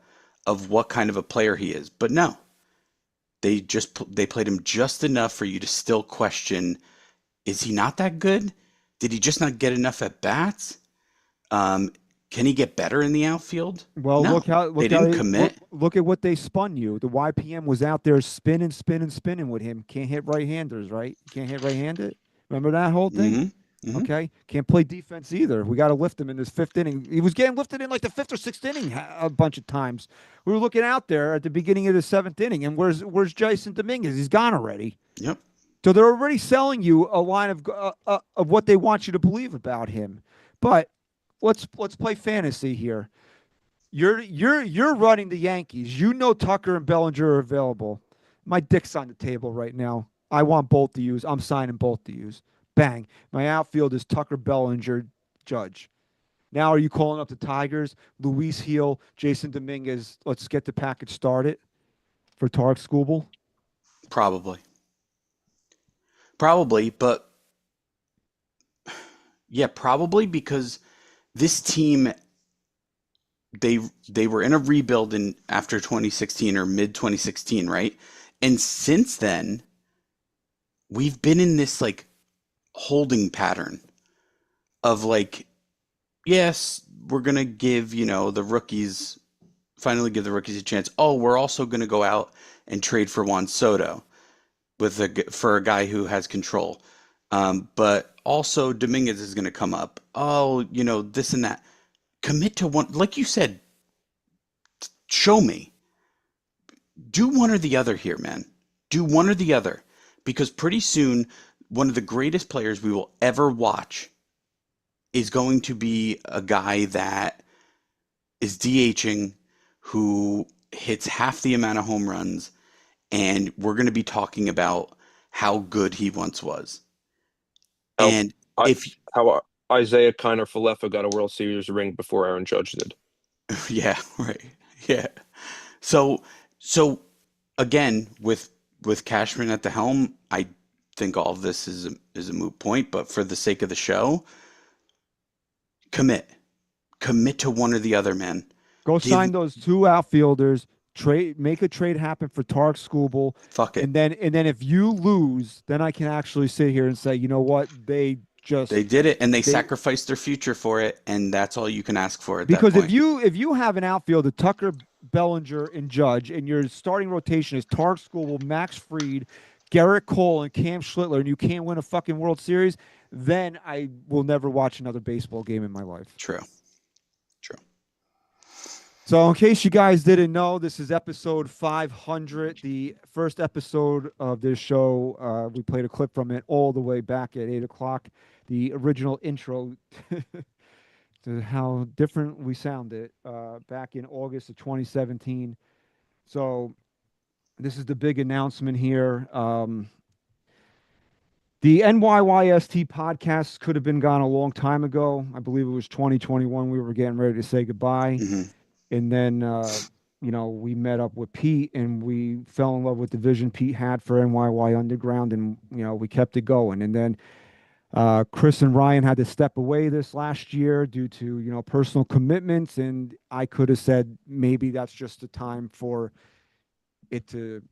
of what kind of a player he is. But no, they played him just enough for you to still question, is he not that good? Did he just not get enough at bats? Can he get better in the outfield? Well, No, they didn't commit. Look at what they spun you. The YPM was out there spinning with him. Can't hit right-handers, right? Can't hit right-handed. Remember that whole thing? Mm-hmm. Okay. Can't play defense either. We got to lift him in this 5th inning. He was getting lifted in like the 5th or 6th inning a bunch of times. We were looking out there at the beginning of the 7th inning, and where's Jason Dominguez? He's gone already. Yep. So they're already selling you a line of what they want you to believe about him. But let's play fantasy here. You're running the Yankees. You know Tucker and Bellinger are available. My dick's on the table right now. I want both to use. I'm signing both to use. Bang. My outfield is Tucker, Bellinger, Judge. Now are you calling up the Tigers? Luis Heel, Jason Dominguez. Let's get the package started for Tarek Skubal. Probably, but yeah, probably because this team they were in a rebuild in after 2016 or mid 2016, right? And since then, we've been in this like holding pattern of like, yes, we're gonna give, the rookies finally give the rookies a chance. Oh, we're also gonna go out and trade for Juan Soto for a guy who has control. But also Dominguez is gonna come up. Oh, this and that. Commit to one, like you said, show me. Do one or the other here, man. Do one or the other. Because pretty soon, one of the greatest players we will ever watch is going to be a guy that is DHing, who hits half the amount of home runs, and we're going to be talking about how good he once was. How And I if, how Isaiah Kiner Falefa got a World Series ring before Aaron Judge did. yeah, right. Yeah. So again, with Cashman at the helm, I think all of this is a moot point, but for the sake of the show, commit. Commit to one or the other, man. Go Give sign those two outfielders. Make a trade happen for Tarek Skubal, fuck it. and then if you lose, then I can actually sit here and say, you know what, They did it and they they sacrificed their future for it, and that's all you can ask for at that because point. if you have an outfield of Tucker, Bellinger, and Judge, and your starting rotation is Tarek Skubal, Max Fried, Garrett Cole, and Cam Schlittler, and you can't win a fucking World Series, then I will never watch another baseball game in my life. True. True. So, in case you guys didn't know, this is episode 500, the first episode of this show. We played a clip from it all the way back at 8 o'clock, the original intro to how different we sounded back in August of 2017. So, this is the big announcement here. The NYYST podcast could have been gone a long time ago. I believe it was 2021. We were getting ready to say goodbye. Hmm. And then, we met up with Pete and we fell in love with the vision Pete had for NYY Underground, and, we kept it going. And then Chris and Ryan had to step away this last year due to, personal commitments. And I could have said maybe that's just the time for it to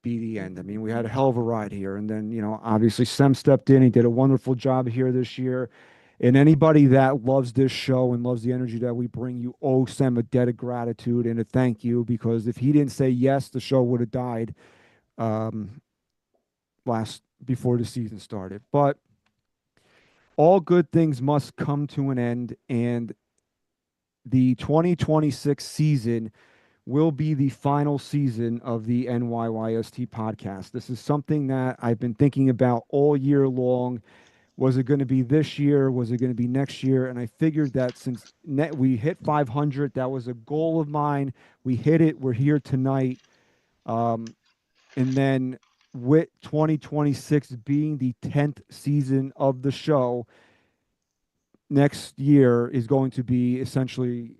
be the end. I mean, we had a hell of a ride here. And then, obviously Sem stepped in. He did a wonderful job here this year. And anybody that loves this show and loves the energy that we bring, you owe Sam a debt of gratitude and a thank you, because if he didn't say yes, the show would have died before the season started. But all good things must come to an end, and the 2026 season will be the final season of the NYYST podcast. This is something that I've been thinking about all year long. Was it going to be this year? Was it going to be next year? And I figured that since we hit 500, that was a goal of mine. We hit it. We're here tonight. And then with 2026 being the 10th season of the show, next year is going to be essentially,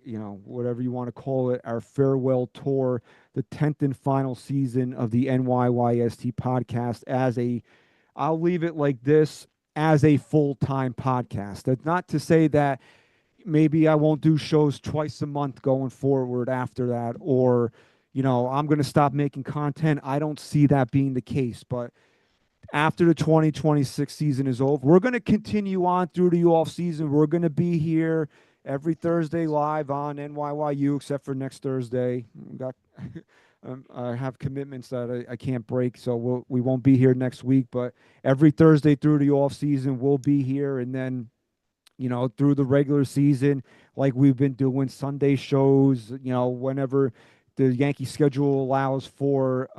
whatever you want to call it, our farewell tour, the 10th and final season of the NYYST podcast I'll leave it like this, as a full-time podcast. That's not to say that maybe I won't do shows twice a month going forward after that, or, I'm going to stop making content. I don't see that being the case. But after the 2026 season is over, we're going to continue on through the off season. We're going to be here every Thursday live on NYYU, except for next Thursday. I have commitments that I can't break, so we won't be here next week. But every Thursday through the off season, we'll be here, and then through the regular season, like we've been doing Sunday shows. Whenever the Yankee schedule allows for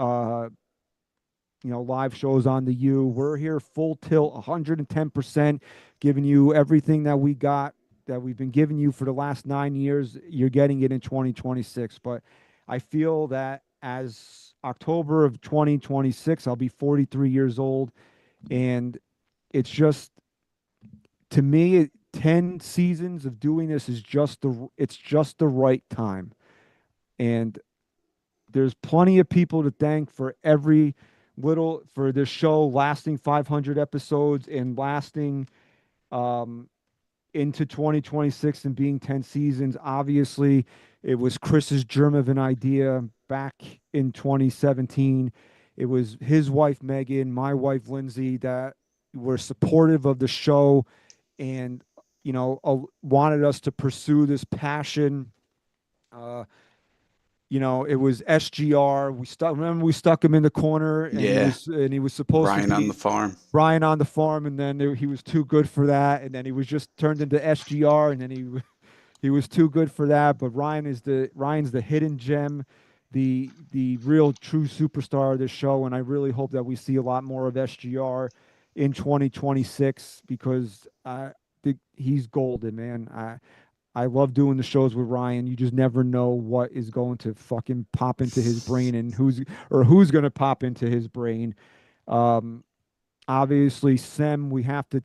live shows on the U, we're here full tilt, 110%, giving you everything that we got that we've been giving you for the last 9 years. You're getting it in 2026. But I feel that as October of 2026, I'll be 43 years old, and it's just, to me, 10 seasons of doing this is it's just the right time. And there's plenty of people to thank for for this show lasting 500 episodes and lasting um, into 2026 and being 10 seasons. Obviously, it was Chris's germ of an idea back in 2017. It was his wife, Megan, my wife, Lindsay, that were supportive of the show and, wanted us to pursue this passion. Uh, it was SGR. Remember we stuck him in the corner, and Yeah. he was supposed to Ryan on be the farm. Brian on the farm, and then he was too good for that, and then he was just turned into SGR, and then he was too good for that. But Ryan's the hidden gem, the real true superstar of this show, and I really hope that we see a lot more of SGR in 2026 because he's golden, man. I love doing the shows with Ryan. You just never know what is going to fucking pop into his brain and who's going to pop into his brain. Um, Obviously, Sem, I have to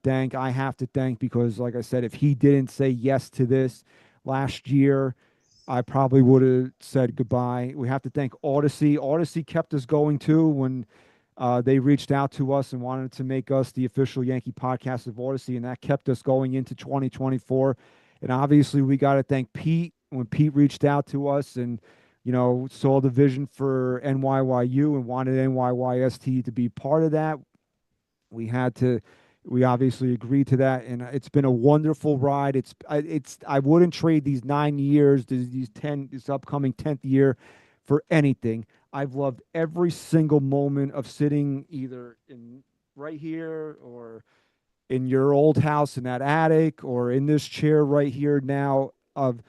thank because, like I said, if he didn't say yes to this last year, I probably would have said goodbye. We have to thank Odyssey. Odyssey kept us going too when they reached out to us and wanted to make us the official Yankee podcast of Odyssey, and that kept us going into 2024. And obviously, we got to thank Pete when Pete reached out to us and saw the vision for NYYU and wanted NYYST to be part of that. We obviously agreed to that, and it's been a wonderful ride. I wouldn't trade these 9 years, this upcoming 10th year, for anything. I've loved every single moment of sitting either in right here or in your old house in that attic or in this chair right here now, of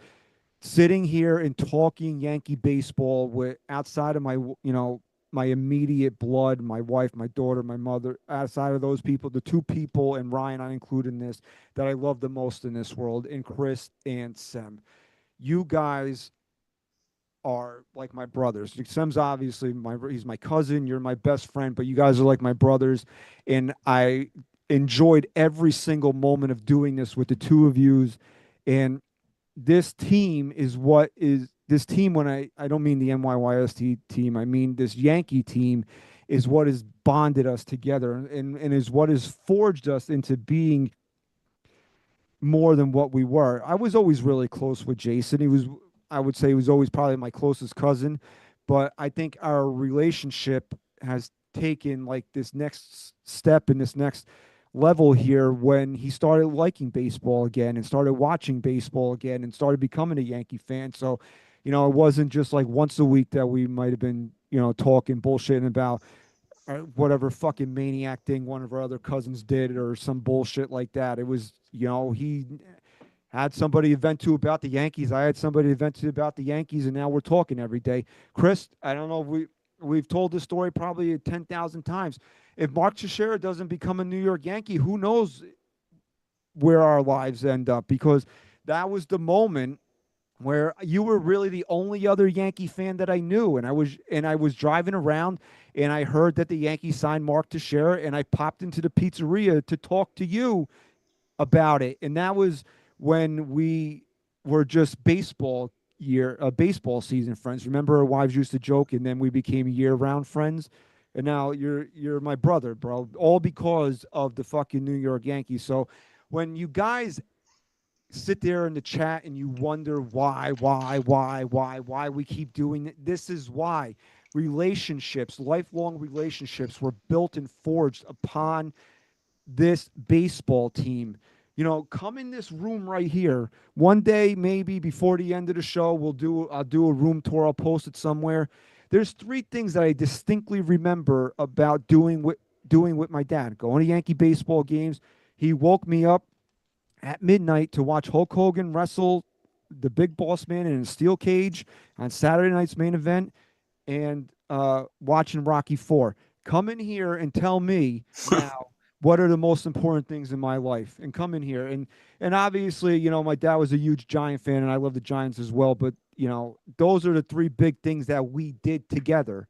sitting here and talking Yankee baseball with outside of my immediate blood, my wife, my daughter, my mother, outside of those people, the two people, and Ryan, I include in this, that I love the most in this world, and Chris and Sem. You guys are like my brothers. Sem's obviously he's my cousin, you're my best friend, but you guys are like my brothers, and I enjoyed every single moment of doing this with the two of yous. And this team is what is this team, when I don't mean the NYYST team, I mean this Yankee team, is what has bonded us together and is what has forged us into being more than what we were. I was always really close with Jason. I would say he was always probably my closest cousin, but I think our relationship has taken like this next step and this next level here when he started liking baseball again and started watching baseball again and started becoming a Yankee fan. So, it wasn't just like once a week that we might have been, talking bullshitting about whatever fucking maniac thing one of our other cousins did or some bullshit like that. It was, he had somebody to vent to about the Yankees. I had somebody to vent to about the Yankees, and now we're talking every day. Chris, I don't know if we've told this story probably 10,000 times. If Mark Teixeira doesn't become a New York Yankee, who knows where our lives end up? Because that was the moment where you were really the only other Yankee fan that I knew, and I was driving around, and I heard that the Yankees signed Mark Teixeira, and I popped into the pizzeria to talk to you about it, and that was when we were just baseball season friends. Remember, our wives used to joke, and then we became year-round friends. And now you're my brother, bro. All because of the fucking New York Yankees. So when you guys sit there in the chat and you wonder why we keep doing it, this is why. Relationships, lifelong relationships, were built and forged upon this baseball team. Come in this room right here. One day, maybe before the end of the show, I'll do a room tour. I'll post it somewhere. There's three things that I distinctly remember about doing with my dad. Going to Yankee baseball games. He woke me up at midnight to watch Hulk Hogan wrestle the Big Boss Man in a steel cage on Saturday night's main event, and watching Rocky IV. Come in here and tell me now what are the most important things in my life, and come in here. And obviously, my dad was a huge Giant fan, and I love the Giants as well. But those are the three big things that we did together.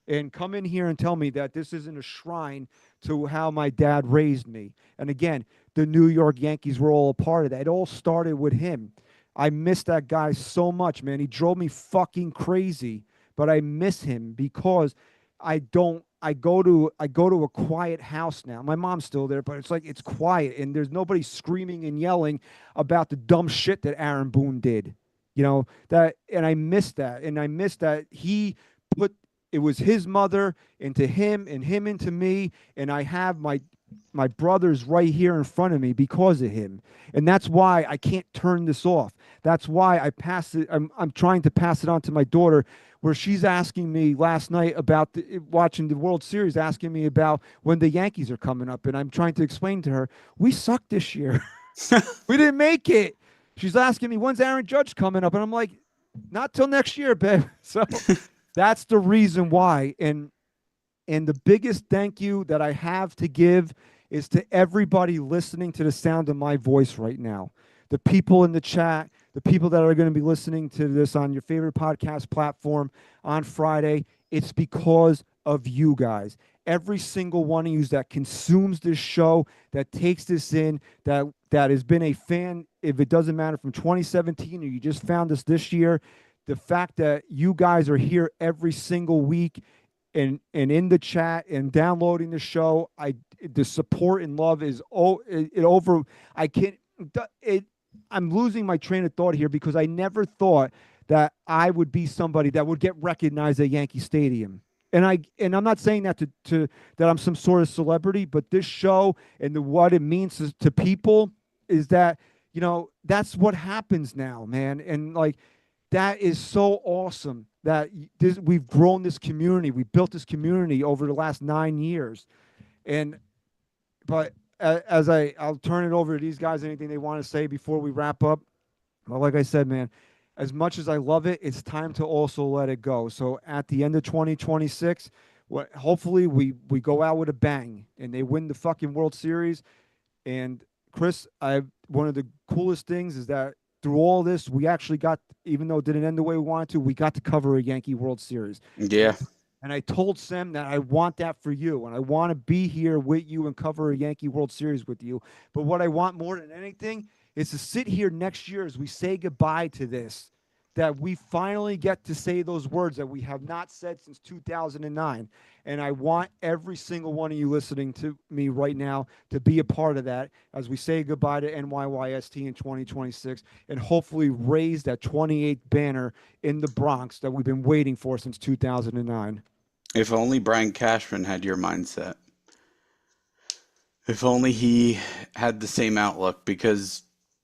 And come in here and tell me that this isn't a shrine to how my dad raised me. And again, the New York Yankees were all a part of that. It all started with him. I miss that guy so much, man. He drove me fucking crazy, but I miss him because I don't. I go to a quiet house now. My mom's still there, but it's like it's quiet and there's nobody screaming and yelling about the dumb shit that Aaron Boone did. And I miss that. And I miss that he put it was his mother into him and him into me, and I have my brothers right here in front of me because of him. And that's why I can't turn this off. That's why I pass it. I'm trying to pass it on to my daughter, where she's asking me last night about watching the World Series, asking me about when the Yankees are coming up. And I'm trying to explain to her, we sucked this year. We didn't make it. She's asking me, when's Aaron Judge coming up? And I'm like, not till next year, babe. So that's the reason why. And the biggest thank you that I have to give is to everybody listening to the sound of my voice right now. The people in the chat, the people that are going to be listening to this on your favorite podcast platform on Friday. It's because of you guys. Every single one of you that consumes this show, that takes this in, that has been a fan, if it doesn't matter, from 2017 or you just found us this year, the fact that you guys are here every single week and in the chat and downloading the show, the support and love is I'm losing my train of thought here because I never thought that I would be somebody that would get recognized at Yankee Stadium. And I'm not saying that to that I'm some sort of celebrity, but this show and what it means to people is that, that's what happens now, man. And like, that is so awesome that we've grown this community. We built this community over the last 9 years. But as I'll turn it over to these guys, anything they want to say before we wrap up. Well, like I said, man, as much as I love it, it's time to also let it go. So at the end of 2026, hopefully we go out with a bang and they win the fucking World Series. And Chris, one of the coolest things is that through all this, we actually got, even though it didn't end the way we wanted to, we got to cover a Yankee World Series. Yeah. And I told Sam that I want that for you, and I want to be here with you and cover a Yankee World Series with you. But what I want more than anything is to sit here next year as we say goodbye to this, that we finally get to say those words that we have not said since 2009. And I want every single one of you listening to me right now to be a part of that as we say goodbye to NYYST in 2026 and hopefully raise that 28th banner in the Bronx that we've been waiting for since 2009. If only Brian Cashman had your mindset. If only he had the same outlook, because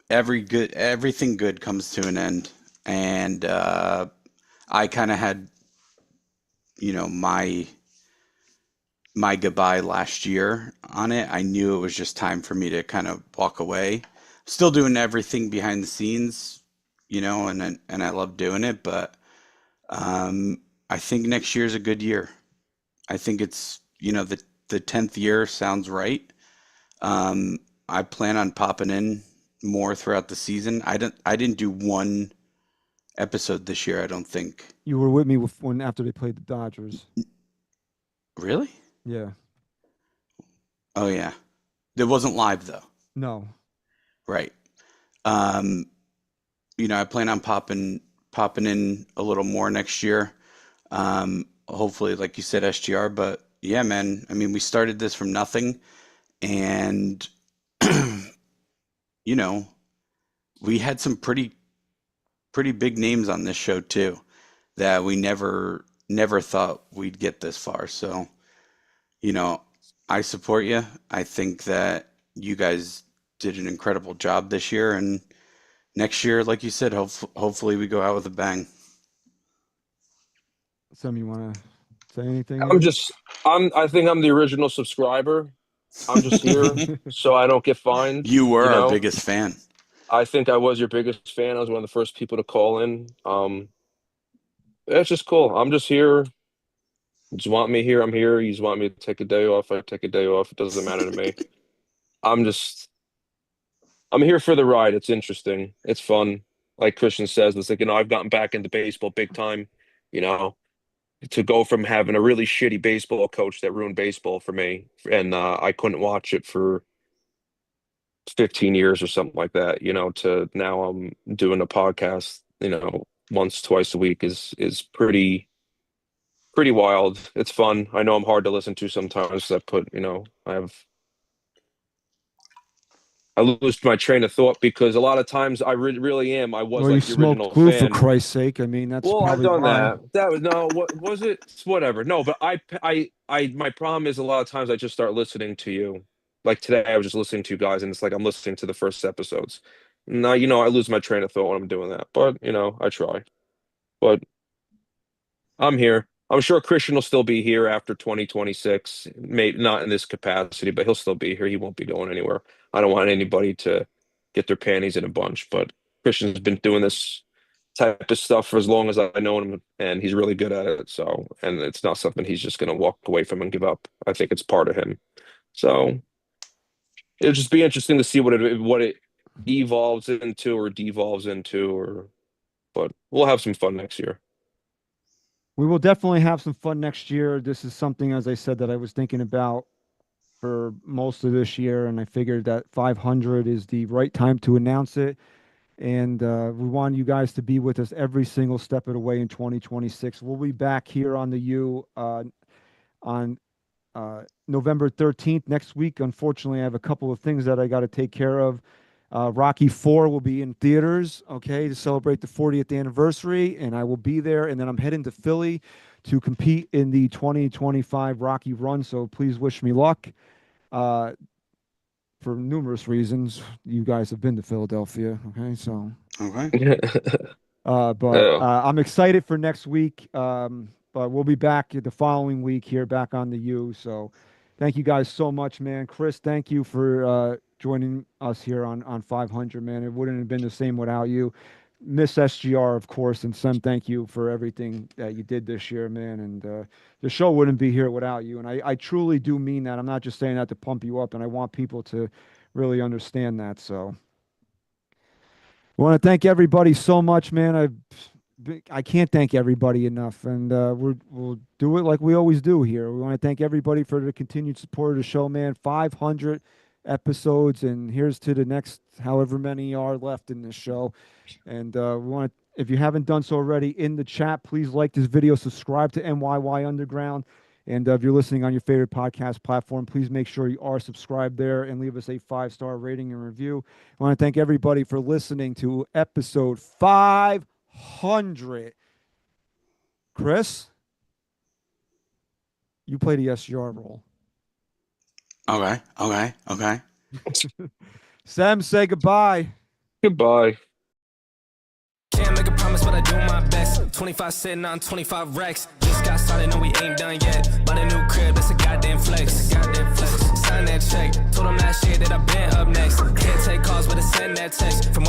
everything good comes to an end. And I kind of had, my goodbye last year on it. I knew it was just time for me to kind of walk away. Still doing everything behind the scenes, and I love doing it. But I think next year is a good year. I think it's, the 10th year sounds right. I plan on popping in more throughout the season. I didn't do one episode this year, I don't think. You were with me after they played the Dodgers. Really? Yeah. Oh yeah. It wasn't live though. No. Right. I plan on popping in a little more next year. Hopefully, like you said, SGR. But yeah, man. I mean, we started this from nothing, and we had some pretty big names on this show too, that we never thought we'd get this far. So, I support you. I think that you guys did an incredible job this year, and next year, like you said, hopefully we go out with a bang. Sam, you want to say anything? I think I'm the original subscriber. I'm just here so I don't get fined. You were our biggest fan. I think I was your biggest fan. I was one of the first people to call in. It's just cool. I'm just here You just want me here, I'm here. You just want me to take a day off, I take a day off. It doesn't matter to me. I'm just I'm here for the ride. It's interesting. It's fun. Like Christian says, it's like, I've gotten back into baseball big time, you know, to go from having a really shitty baseball coach that ruined baseball for me, and I couldn't watch it for 15 years or something like that, to now I'm doing a podcast, once, twice a week is pretty wild. It's fun. I know I'm hard to listen to sometimes. I lose my train of thought because a lot of times I really am. I was Well, you like the smoked original glue for fan. Christ's sake. I mean, that's Well, I've probably done why. that. That was no, what was it? It's whatever. No, but my problem is a lot of times I just start listening to you. Like today, I was just listening to you guys, and it's like I'm listening to the first episodes. Now, I lose my train of thought when I'm doing that, but I try. But I'm here. I'm sure Christian will still be here after 2026. Maybe not in this capacity, but he'll still be here. He won't be going anywhere. I don't want anybody to get their panties in a bunch, but Christian's been doing this type of stuff for as long as I know him, and he's really good at it. So, and it's not something he's just going to walk away from and give up. I think it's part of him. So it'll just be interesting to see what it evolves into or devolves into, but we'll have some fun next year. We will definitely have some fun next year. This is something, as I said, that I was thinking about for most of this year, and I figured that 500 is the right time to announce it. And we want you guys to be with us every single step of the way in 2026. We'll be back here on the U on November 13th next week. Unfortunately, I have a couple of things that I got to take care of. Rocky 4 will be in theaters, okay, to celebrate the 40th anniversary, and I will be there. And then I'm heading to Philly to compete in the 2025 Rocky Run. So please wish me luck. For numerous reasons, you guys have been to Philadelphia, okay? So, Okay. I'm excited for next week. But we'll be back the following week here, back on the U. So, thank you guys so much, man. Chris, thank you for joining us here on 500, man. It wouldn't have been the same without you. Miss SGR, of course, and Sam, thank you for everything that you did this year, man. And the show wouldn't be here without you. And I truly do mean that. I'm not just saying that to pump you up, and I want people to really understand that. So I want to thank everybody so much, man. I can't thank everybody enough, and we'll do it like we always do here. We want to thank everybody for the continued support of the show, man. 500 episodes, and here's to the next however many are left in this show. And we want to, if you haven't done so already, in the chat, please like this video, subscribe to NYY Underground, and if you're listening on your favorite podcast platform, please make sure you are subscribed there and leave us a 5-star rating and review. I want to thank everybody for listening to episode 500. Chris, you play the SGR role. Okay. Sam, say goodbye. Goodbye. Can't make a promise, but I do my best. 25 sitting on 25 racks. Just got started, no, we ain't done yet. Bought a new crib, that's a goddamn flex. Sign that check. Told him last year that I been up next. Can't take calls, but I send that text. From